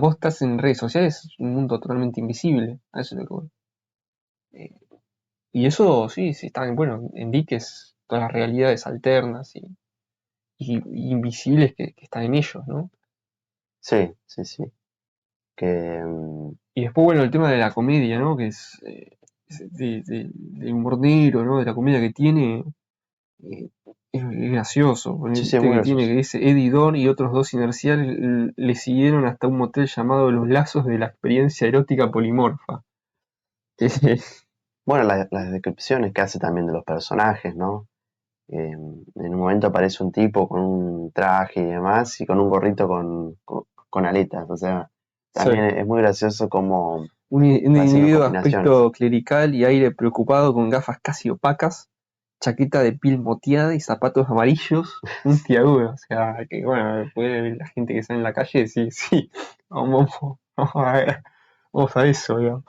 S2: Vos estás en redes sociales, es un mundo totalmente invisible, a eso es lo que voy. Eh, y eso sí, sí está bueno, en diques todas las realidades alternas y invisibles que están en ellos, ¿no?
S1: Sí, sí, sí. Que,
S2: Y después, bueno, el tema de la comedia, ¿no? Que es del humor negro, ¿no? De la comedia que tiene, eh, es gracioso.
S1: sí, sí, es
S2: Este
S1: muy
S2: que tiene,
S1: gracioso.
S2: que dice Eddie Dorn y otros 2 inerciales le siguieron hasta un motel llamado Los Lazos de la Experiencia Erótica Polimorfa.
S1: Bueno, las descripciones que hace también de los personajes, ¿no? En un momento aparece un tipo con un traje y demás y con un gorrito con aletas. O sea,
S2: Sí.
S1: también es muy gracioso como
S2: Un
S1: va haciendo
S2: individuo de
S1: combinaciones.
S2: aspecto clerical y aire preocupado con gafas casi opacas, chaqueta de piel moteada y zapatos amarillos, un tiagudo. O sea, que bueno, puede ver la gente que está en la calle y decir, sí, vamos a ver, vamos a eso, digamos.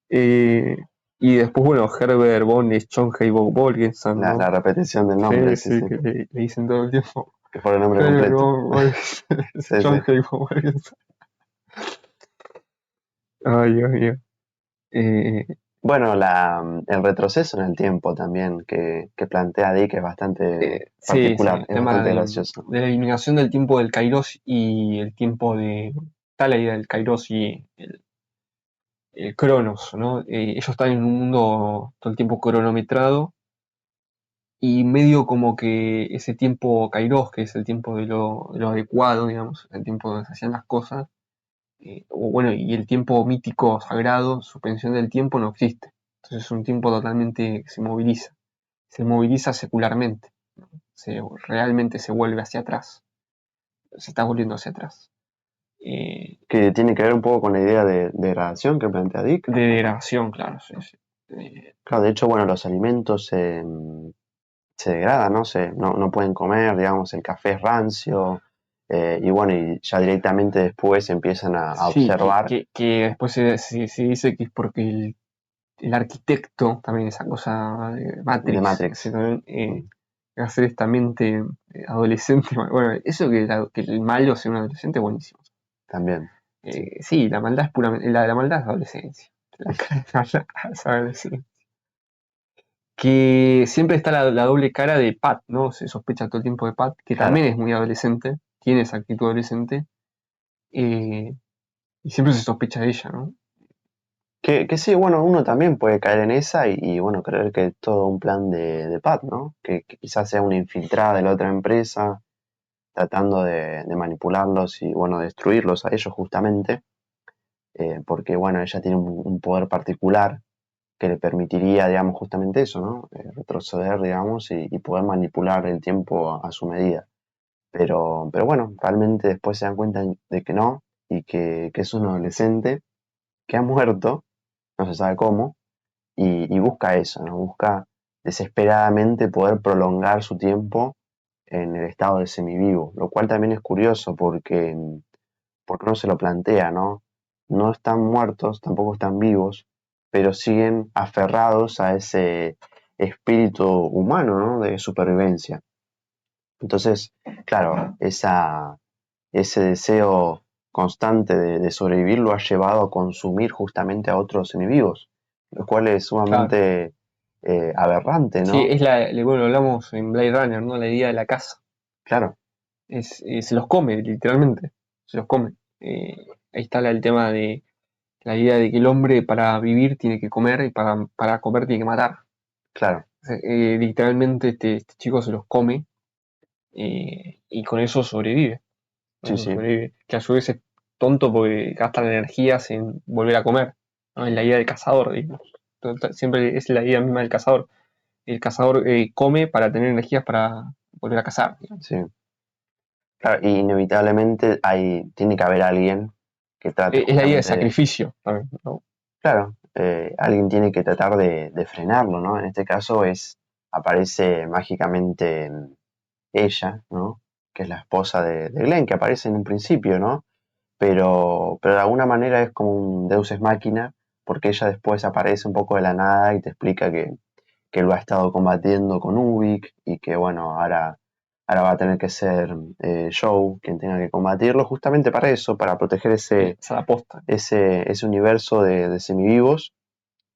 S2: Eh, y después, bueno, Herbert von Schönheim Bolgensen,
S1: La
S2: ¿no?
S1: repetición del nombre,
S2: Sí,
S1: sí,
S2: sí,
S1: sí.
S2: que le dicen todo el tiempo.
S1: Que por el nombre
S2: Herbert
S1: completo.
S2: von
S1: Sí, sí.
S2: Schönheim Bolgensen. Ay, Dios mío. Eh,
S1: Bueno, el retroceso en el tiempo también que plantea Dick es bastante
S2: sí, sí,
S1: particular,
S2: el
S1: es
S2: tema
S1: bastante gracioso.
S2: de la eliminación del tiempo del Kairos y el tiempo de. Está la idea del Kairos y el Cronos, ¿no? Ellos están en un mundo todo el tiempo cronometrado y medio como que ese tiempo Kairos, que es el tiempo de lo adecuado, digamos, el tiempo donde se hacían las cosas, o bueno, y el tiempo mítico sagrado, suspensión del tiempo, no existe. Entonces es un tiempo totalmente que se moviliza secularmente, ¿no? Realmente se vuelve hacia atrás, se está volviendo hacia atrás.
S1: Que tiene que ver un poco con la idea de degradación que plantea Dick.
S2: De degradación, claro, sí, sí.
S1: Claro, de hecho, bueno, los alimentos se degradan, ¿no? No pueden comer, digamos, el café es rancio, y bueno, y ya directamente después empiezan a
S2: Sí,
S1: observar
S2: que después se dice que es porque el arquitecto, también esa cosa de
S1: de
S2: Matrix, ese
S1: Matrix.
S2: también,
S1: Mm,
S2: hacer esta mente adolescente, bueno, eso que el malo sea un adolescente, buenísimo.
S1: también, sí,
S2: Sí, la maldad es puramente, la maldad es adolescencia. La cara de maldad es adolescencia. Que siempre está la doble cara de Pat, ¿no? Se sospecha todo el tiempo de Pat, que
S1: claro.
S2: también es muy adolescente, tiene esa actitud adolescente, eh, y siempre se sospecha de ella, ¿no?
S1: Que sí, bueno, uno también puede caer en esa bueno, creer que es todo un plan de Pat, ¿no? Que quizás sea una infiltrada de la otra empresa, tratando de manipularlos y, bueno, destruirlos a ellos justamente, porque, bueno, ella tiene un poder particular que le permitiría, digamos, justamente eso, ¿no? Retroceder, digamos, y poder manipular el tiempo a su medida. Pero bueno, realmente después se dan cuenta de que no, y que es un adolescente que ha muerto, no se sabe cómo, y busca eso, ¿no? Busca desesperadamente poder prolongar su tiempo en el estado de semivivo, lo cual también es curioso porque no se lo plantea, ¿no? No están muertos, tampoco están vivos, pero siguen aferrados a ese espíritu humano, ¿no? De supervivencia. Entonces, claro, ese deseo constante de sobrevivir lo ha llevado a consumir justamente a otros semivivos, lo cual es
S2: Claro.
S1: sumamente aberrante,
S2: Sí,
S1: ¿no?
S2: bueno, hablamos en Blade Runner, ¿no? La idea de la casa.
S1: Claro,
S2: Se los come, literalmente. Se los come. Ahí está el tema de la idea de que el hombre para vivir tiene que comer y para comer tiene que matar.
S1: claro,
S2: Literalmente este chico se los come y con eso sobrevive. Con
S1: sí,
S2: eso
S1: sí,
S2: sobrevive. Que a su vez tonto porque gasta la energía sin volver a comer, ¿no? Es la idea del cazador, digamos. Siempre es la idea misma del cazador. El cazador come para tener energías para volver a cazar, digamos.
S1: Sí. Claro, y inevitablemente tiene que haber alguien que trate
S2: Es la idea de
S1: justamente de,
S2: sacrificio también, ¿no?
S1: claro, alguien tiene que tratar de frenarlo, ¿no? En este caso aparece mágicamente ella, ¿no? Que es la esposa de Glenn, que aparece en un principio, ¿no? Pero de alguna manera es como un Deus ex machina, porque ella después aparece un poco de la nada y te explica que lo ha estado combatiendo con Ubik y que bueno, ahora va a tener que ser Joe quien tenga que combatirlo, justamente para eso, para proteger
S2: Esa es la posta.
S1: ese universo de semivivos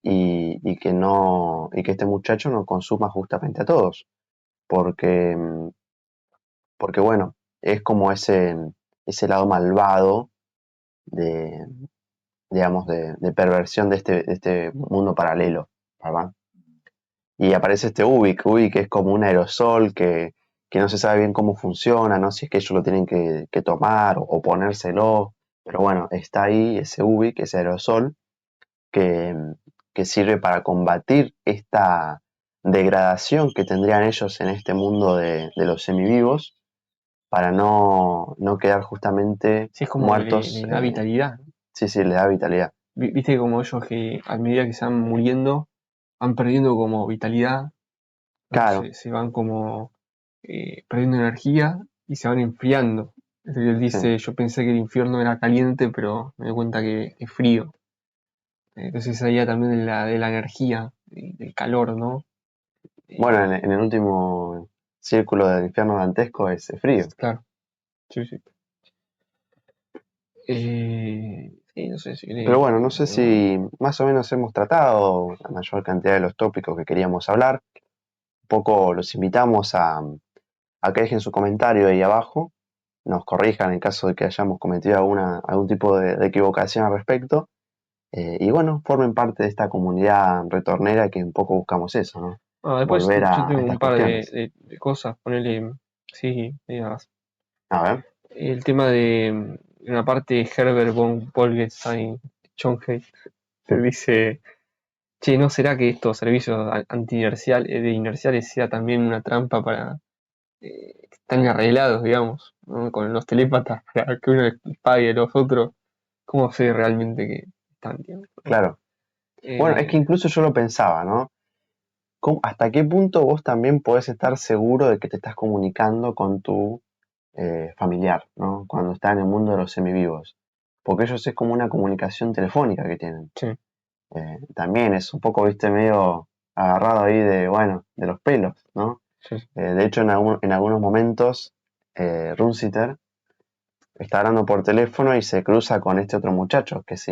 S1: y que no, y que este muchacho no consuma justamente a todos. Porque, porque bueno, es como ese lado malvado de, digamos, de perversión de este mundo paralelo, ¿verdad? Y aparece este Ubik que es como un aerosol que no se sabe bien cómo funciona, ¿no? Si es que ellos lo tienen que tomar o ponérselo, pero bueno, está ahí ese Ubik, ese aerosol, que, que sirve para combatir esta degradación que tendrían ellos en este mundo de los semivivos, para no quedar justamente
S2: Sí, es como
S1: muertos.
S2: le da vitalidad.
S1: Sí, sí, le da vitalidad.
S2: Viste como ellos que a medida que se van muriendo, van perdiendo como vitalidad, ¿no?
S1: Claro,
S2: Se van como perdiendo energía y se van enfriando. Es decir, él
S1: sí.
S2: dice, yo pensé que el infierno era caliente, pero me doy cuenta que es frío. Entonces esa idea también de la energía, del calor, ¿no?
S1: Bueno, en,
S2: Eh,
S1: en el último círculo del infierno dantesco es frío.
S2: claro, sí, sí. Sí, no sé si
S1: Pero
S2: querés,
S1: bueno, no sé si más o menos hemos tratado la mayor cantidad de los tópicos que queríamos hablar. Un poco los invitamos a que dejen su comentario ahí abajo, nos corrijan en caso de que hayamos cometido algún tipo de equivocación al respecto. Y bueno, formen parte de esta comunidad retornera que un poco buscamos eso, ¿no?
S2: después
S1: Volver
S2: yo
S1: a
S2: tengo
S1: estas
S2: un par
S1: cuestiones.
S2: de cosas, ponerle, sí, digas.
S1: A ver,
S2: El tema de una parte de Herbert von Bolkestein, Chonghey, se dice, che, ¿no será que estos servicios de inerciales sea también una trampa para que están arreglados, digamos, ¿no? Con los telépatas para que uno les pague a los otros? ¿Cómo sé realmente que están, digamos, ¿no?
S1: claro. Bueno, es que
S2: Eh,
S1: incluso yo lo pensaba, ¿no? ¿Hasta qué punto vos también podés estar seguro de que te estás comunicando con tu familiar, ¿no? Cuando está en el mundo de los semivivos? Porque ellos es como una comunicación telefónica que tienen.
S2: sí,
S1: También es un poco, viste, medio agarrado ahí bueno, de los pelos, ¿no?
S2: sí,
S1: De hecho, en algunos momentos, Runsiter está hablando por teléfono y se cruza con este otro muchacho que se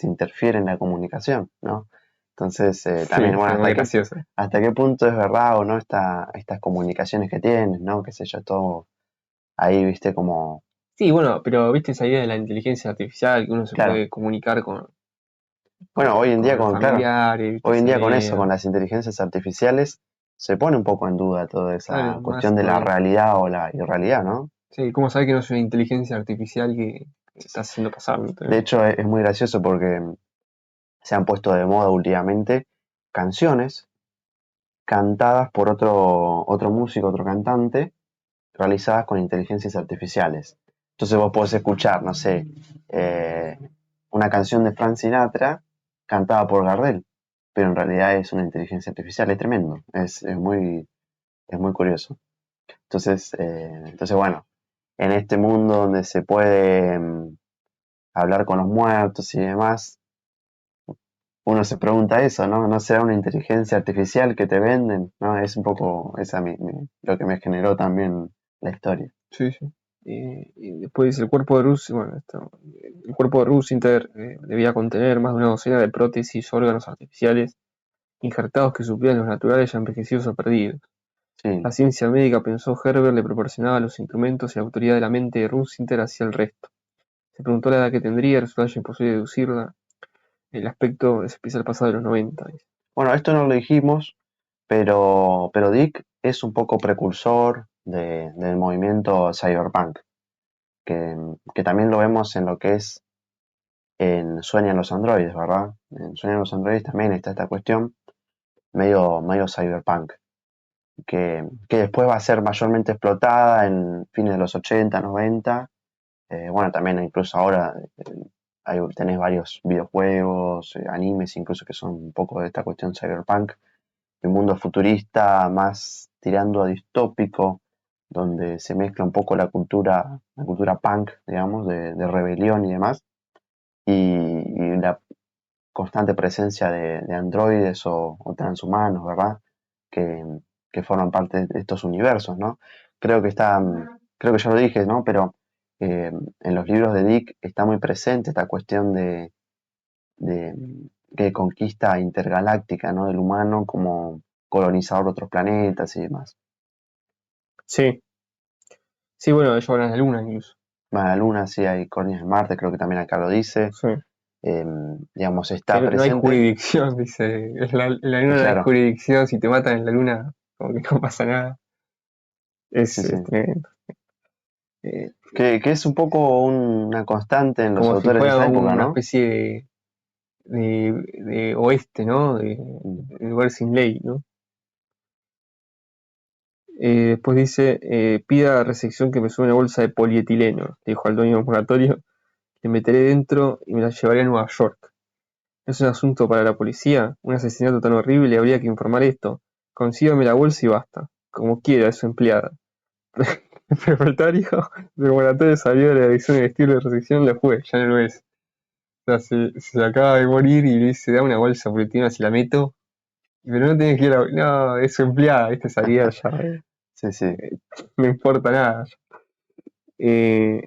S1: interfiere en la comunicación, ¿no? Entonces, también,
S2: sí,
S1: bueno,
S2: sí, muy gracioso.
S1: hasta qué punto es verdad o no estas comunicaciones que tienen, ¿no? Qué sé yo, todo ahí, viste, como,
S2: Sí, bueno, pero viste esa idea de la inteligencia artificial, que uno se
S1: claro.
S2: puede comunicar
S1: Bueno, hoy en día
S2: con los
S1: claro,
S2: familiares, viste
S1: hoy en
S2: esa
S1: día con eso, con
S2: idea.
S1: las inteligencias artificiales, se pone un poco en duda toda esa
S2: Claro, más
S1: cuestión de la
S2: todavía.
S1: realidad o la irrealidad, ¿no?
S2: Sí, ¿cómo saber que no es una inteligencia artificial que está haciendo pasar?
S1: De hecho, es muy gracioso porque se han puesto de moda últimamente canciones cantadas por otro músico, otro cantante, realizadas con inteligencias artificiales. Entonces vos podés escuchar, no sé, eh, una canción de Frank Sinatra cantada por Gardel, pero en realidad es una inteligencia artificial, es tremendo, es muy curioso. Entonces bueno, en este mundo donde se puede hablar con los muertos y demás, uno se pregunta eso, ¿no? ¿No será una inteligencia artificial que te venden? ¿No? Es un poco esa lo que me generó también la historia.
S2: Sí, sí. Y después dice, el cuerpo de Ruth, bueno, el cuerpo de Ruth Inter debía contener más de una docena de prótesis, órganos artificiales, injertados que suplían los naturales ya envejecidos o perdidos. La
S1: Sí.
S2: ciencia médica, pensó Herbert, le proporcionaba los instrumentos y la autoridad de la mente de Ruth hacia el resto. Se preguntó la edad que tendría, resultó ya imposible deducirla. El aspecto es especial pasado de los 90. Dice.
S1: Bueno, esto no lo dijimos, pero Dick es un poco precursor del movimiento cyberpunk, que también lo vemos en lo que es en Sueñan los androides, ¿verdad? En Sueñan los androides también está esta cuestión medio cyberpunk, que después va a ser mayormente explotada en fines de los 80, 90. Bueno, también incluso ahora tenés varios videojuegos, animes incluso que son un poco de esta cuestión cyberpunk, un mundo futurista más tirando a distópico, donde se mezcla un poco la cultura punk, digamos, de rebelión y demás, y la constante presencia de androides o transhumanos, ¿verdad? Que, que forman parte de estos universos, ¿no? Creo que está, creo que ya lo dije, ¿no? Pero en los libros de Dick está muy presente esta cuestión de, de conquista intergaláctica, ¿no? Del humano como colonizador de otros planetas y demás.
S2: Sí, sí, bueno, ellos van a la luna incluso.
S1: Más la Luna, sí, hay colonias en Marte, creo que también acá lo dice.
S2: Sí.
S1: Digamos,
S2: Que
S1: está
S2: no hay
S1: presente,
S2: jurisdicción, dice. En la luna no hay
S1: claro,
S2: jurisdicción, si te matan en la luna, como que no pasa nada.
S1: sí, sí.
S2: Es tremendo. Eh,
S1: Que es un poco una constante en los
S2: como si
S1: autores de
S2: fuera
S1: esa época,
S2: una
S1: ¿no?
S2: especie de oeste, ¿no?
S1: Mm.
S2: De lugar sin ley, ¿no? Después dice, pida recepción que me suba una bolsa de polietileno, le dijo al dueño del moratorio, le meteré dentro y me la llevaré a Nueva York. Es un asunto para la policía, un asesinato tan horrible, habría que informar esto. Consígame la bolsa y basta. Como quiera, es su empleada. El secretario del moratorio salió de la dirección de estilo de recepción, la fue, ya no lo es. O sea, se acaba de morir y le dice, da una bolsa polietileno si la meto. Pero no tenés que ir a... No, es su empleada, ¿viste? Salía ya.
S1: Sí, sí.
S2: No importa nada. Eh,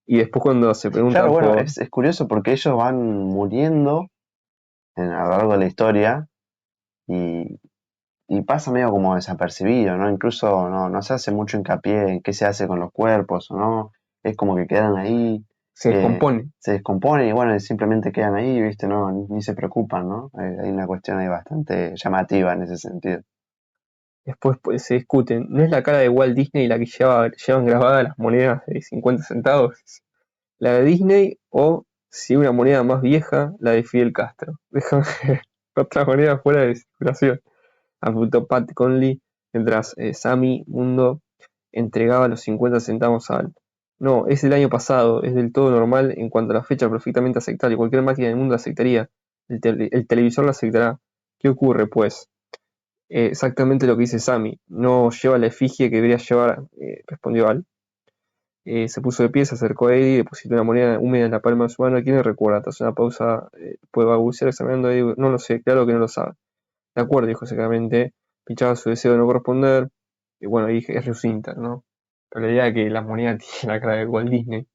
S2: y después cuando se
S1: Claro,
S2: pregunta
S1: bueno,
S2: por...
S1: es curioso porque ellos van muriendo a lo largo de la historia y, y pasa medio como desapercibido, ¿no? Incluso no se hace mucho hincapié en qué se hace con los cuerpos, ¿o no? Es como que quedan ahí,
S2: Se descompone.
S1: se descomponen y bueno, simplemente quedan ahí, ¿viste? No, ni se preocupan, ¿no? Hay una cuestión ahí bastante llamativa en ese sentido.
S2: Después pues, se discuten. ¿No es la cara de Walt Disney la que llevan grabadas las monedas de 50 centavos? ¿La de Disney o, si una moneda más vieja, la de Fidel Castro? Déjame ver otra moneda fuera de circulación. Apuntó Pat Conley mientras Sammy Mundo entregaba los 50 centavos a Al. No, es del año pasado, es del todo normal en cuanto a la fecha perfectamente aceptable. Cualquier máquina del mundo la aceptaría. El televisor la aceptará. ¿Qué ocurre, pues? Exactamente lo que dice Sammy. No lleva la efigie que debería llevar, respondió Al. Se puso de pie, se acercó a Eddie, depositó una moneda húmeda en la palma de su mano. ¿Quién le recuerda? Tras una pausa, puede balbucear examinando a Eddie. No lo sé, claro que no lo sabe. De acuerdo, dijo secamente. Pinchaba su deseo de no corresponder. Y bueno, ahí es Lucinta, ¿no? Pero la idea es que la moneda tiene la cara de Walt Disney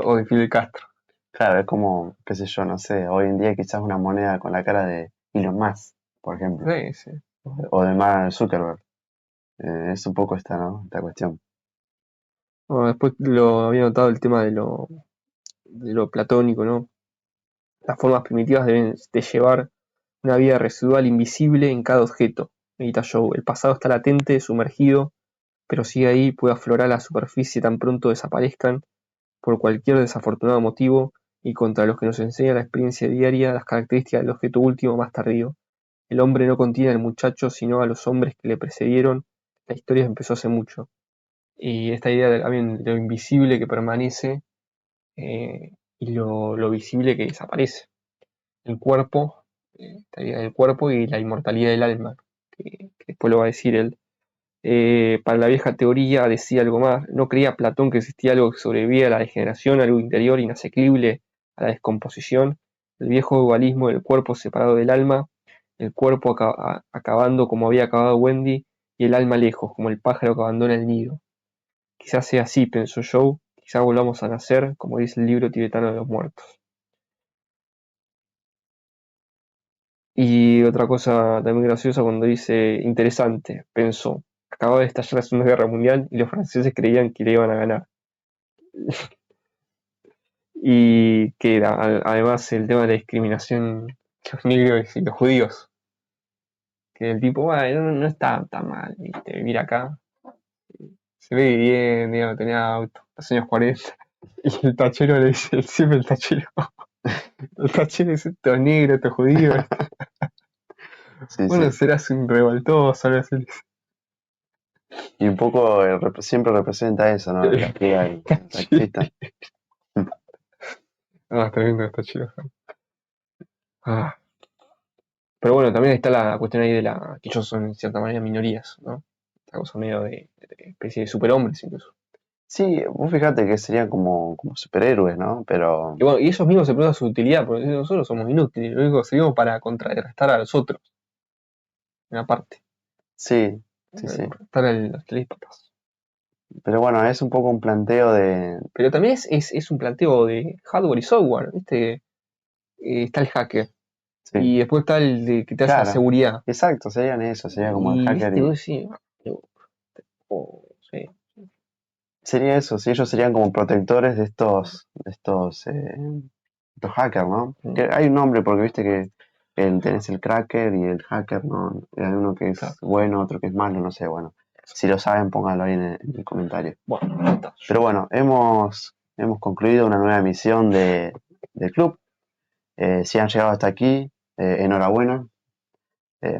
S2: o de Fidel Castro.
S1: Claro, es como, qué sé yo, no sé, hoy en día quizás una moneda con la cara de Elon Musk, por ejemplo,
S2: Sí, sí.
S1: o de Mark Zuckerberg. Es un poco esta, ¿no? Esta cuestión.
S2: Bueno, después lo había notado el tema de lo platónico, ¿no? Las formas primitivas deben de llevar una vida residual invisible en cada objeto. Medita Joe. El pasado está latente, sumergido, pero sigue ahí, puede aflorar a la superficie tan pronto desaparezcan por cualquier desafortunado motivo y contra los que nos enseña la experiencia diaria las características del objeto último más tardío. El hombre no contiene al muchacho, sino a los hombres que le precedieron. La historia empezó hace mucho. Y esta idea también de lo invisible que permanece y lo visible que desaparece. El cuerpo, esta idea del cuerpo y la inmortalidad del alma, que después lo va a decir él. Para la vieja teoría decía algo más. No creía Platón que existía algo que sobrevivía a la degeneración, algo interior inasequible a la descomposición. El viejo dualismo del cuerpo separado del alma, el cuerpo acabando como había acabado Wendy y el alma lejos, como el pájaro que abandona el nido. Quizás sea así, pensó Joe, quizás volvamos a nacer, como dice el libro tibetano de los muertos. Y otra cosa también graciosa cuando dice interesante, pensó, acababa de estallar la Segunda Guerra Mundial y los franceses creían que le iban a ganar. Y que era, además el tema de la discriminación de los negros y los judíos, que el tipo, bueno, no está tan mal, ¿viste? Vivir acá. se ve bien, digamos, tenía auto, los años 40. Y el tachero le dice, siempre el tachero, el tachero dice, esto es negro, esto es judío.
S1: Sí,
S2: Bueno,
S1: sí.
S2: serás un revoltoso, algo así.
S1: Y un poco siempre representa eso, ¿no? La pega del
S2: Tachero.
S1: taxista.
S2: Ah, está viendo el tachero. Ah. Pero bueno, también está la cuestión ahí de que ellos son en cierta manera minorías, ¿no? Esta cosa medio de especie de superhombres incluso.
S1: Sí, vos fíjate que serían como superhéroes, ¿no? Pero
S2: Y bueno, y ellos mismos se preguntan su utilidad, porque nosotros somos inútiles, lo único que servimos para contrarrestar a los otros, en la parte,
S1: sí, sí, sí.
S2: contrarrestar a los teléspatas.
S1: Pero bueno, es un poco un planteo de...
S2: Pero también es un planteo de hardware y software, ¿viste? Está el hacker,
S1: Sí,
S2: y después está el de que te hace la
S1: claro.
S2: seguridad.
S1: Exacto, serían eso, sería como el
S2: Y
S1: hacker
S2: viste, vos
S1: y...
S2: decís, sí.
S1: Sería eso, sí, ellos serían como protectores de estos hackers, ¿no?
S2: Mm,
S1: Que hay un nombre porque viste que tenés el cracker y el hacker, ¿no? Hay uno que es
S2: claro.
S1: bueno, otro que es malo, no sé, bueno. Si lo saben, pónganlo ahí en el comentario.
S2: Bueno, ya está.
S1: Pero bueno, hemos concluido una nueva emisión del club. Si han llegado hasta aquí, enhorabuena. Eh,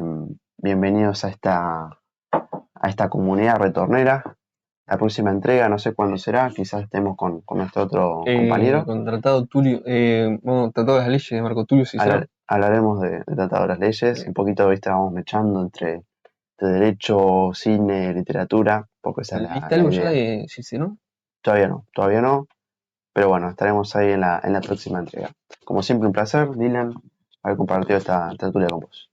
S1: Bienvenidos a esta comunidad retornera. La próxima entrega, no sé cuándo será, quizás estemos con nuestro otro compañero.
S2: Con Tratado Tulio, bueno, Tratado de las Leyes de Marco Tulio Cicerón.
S1: Hablaremos de Tratado de las Leyes, un poquito, viste, vamos mechando entre derecho, cine, literatura, un poco esa es la,
S2: ¿Leíste
S1: la
S2: algo ya
S1: idea.
S2: de Cicerón?
S1: Todavía no, pero bueno, estaremos ahí en la próxima entrega. Como siempre, un placer, Dylan, haber compartido esta tertulia con vos.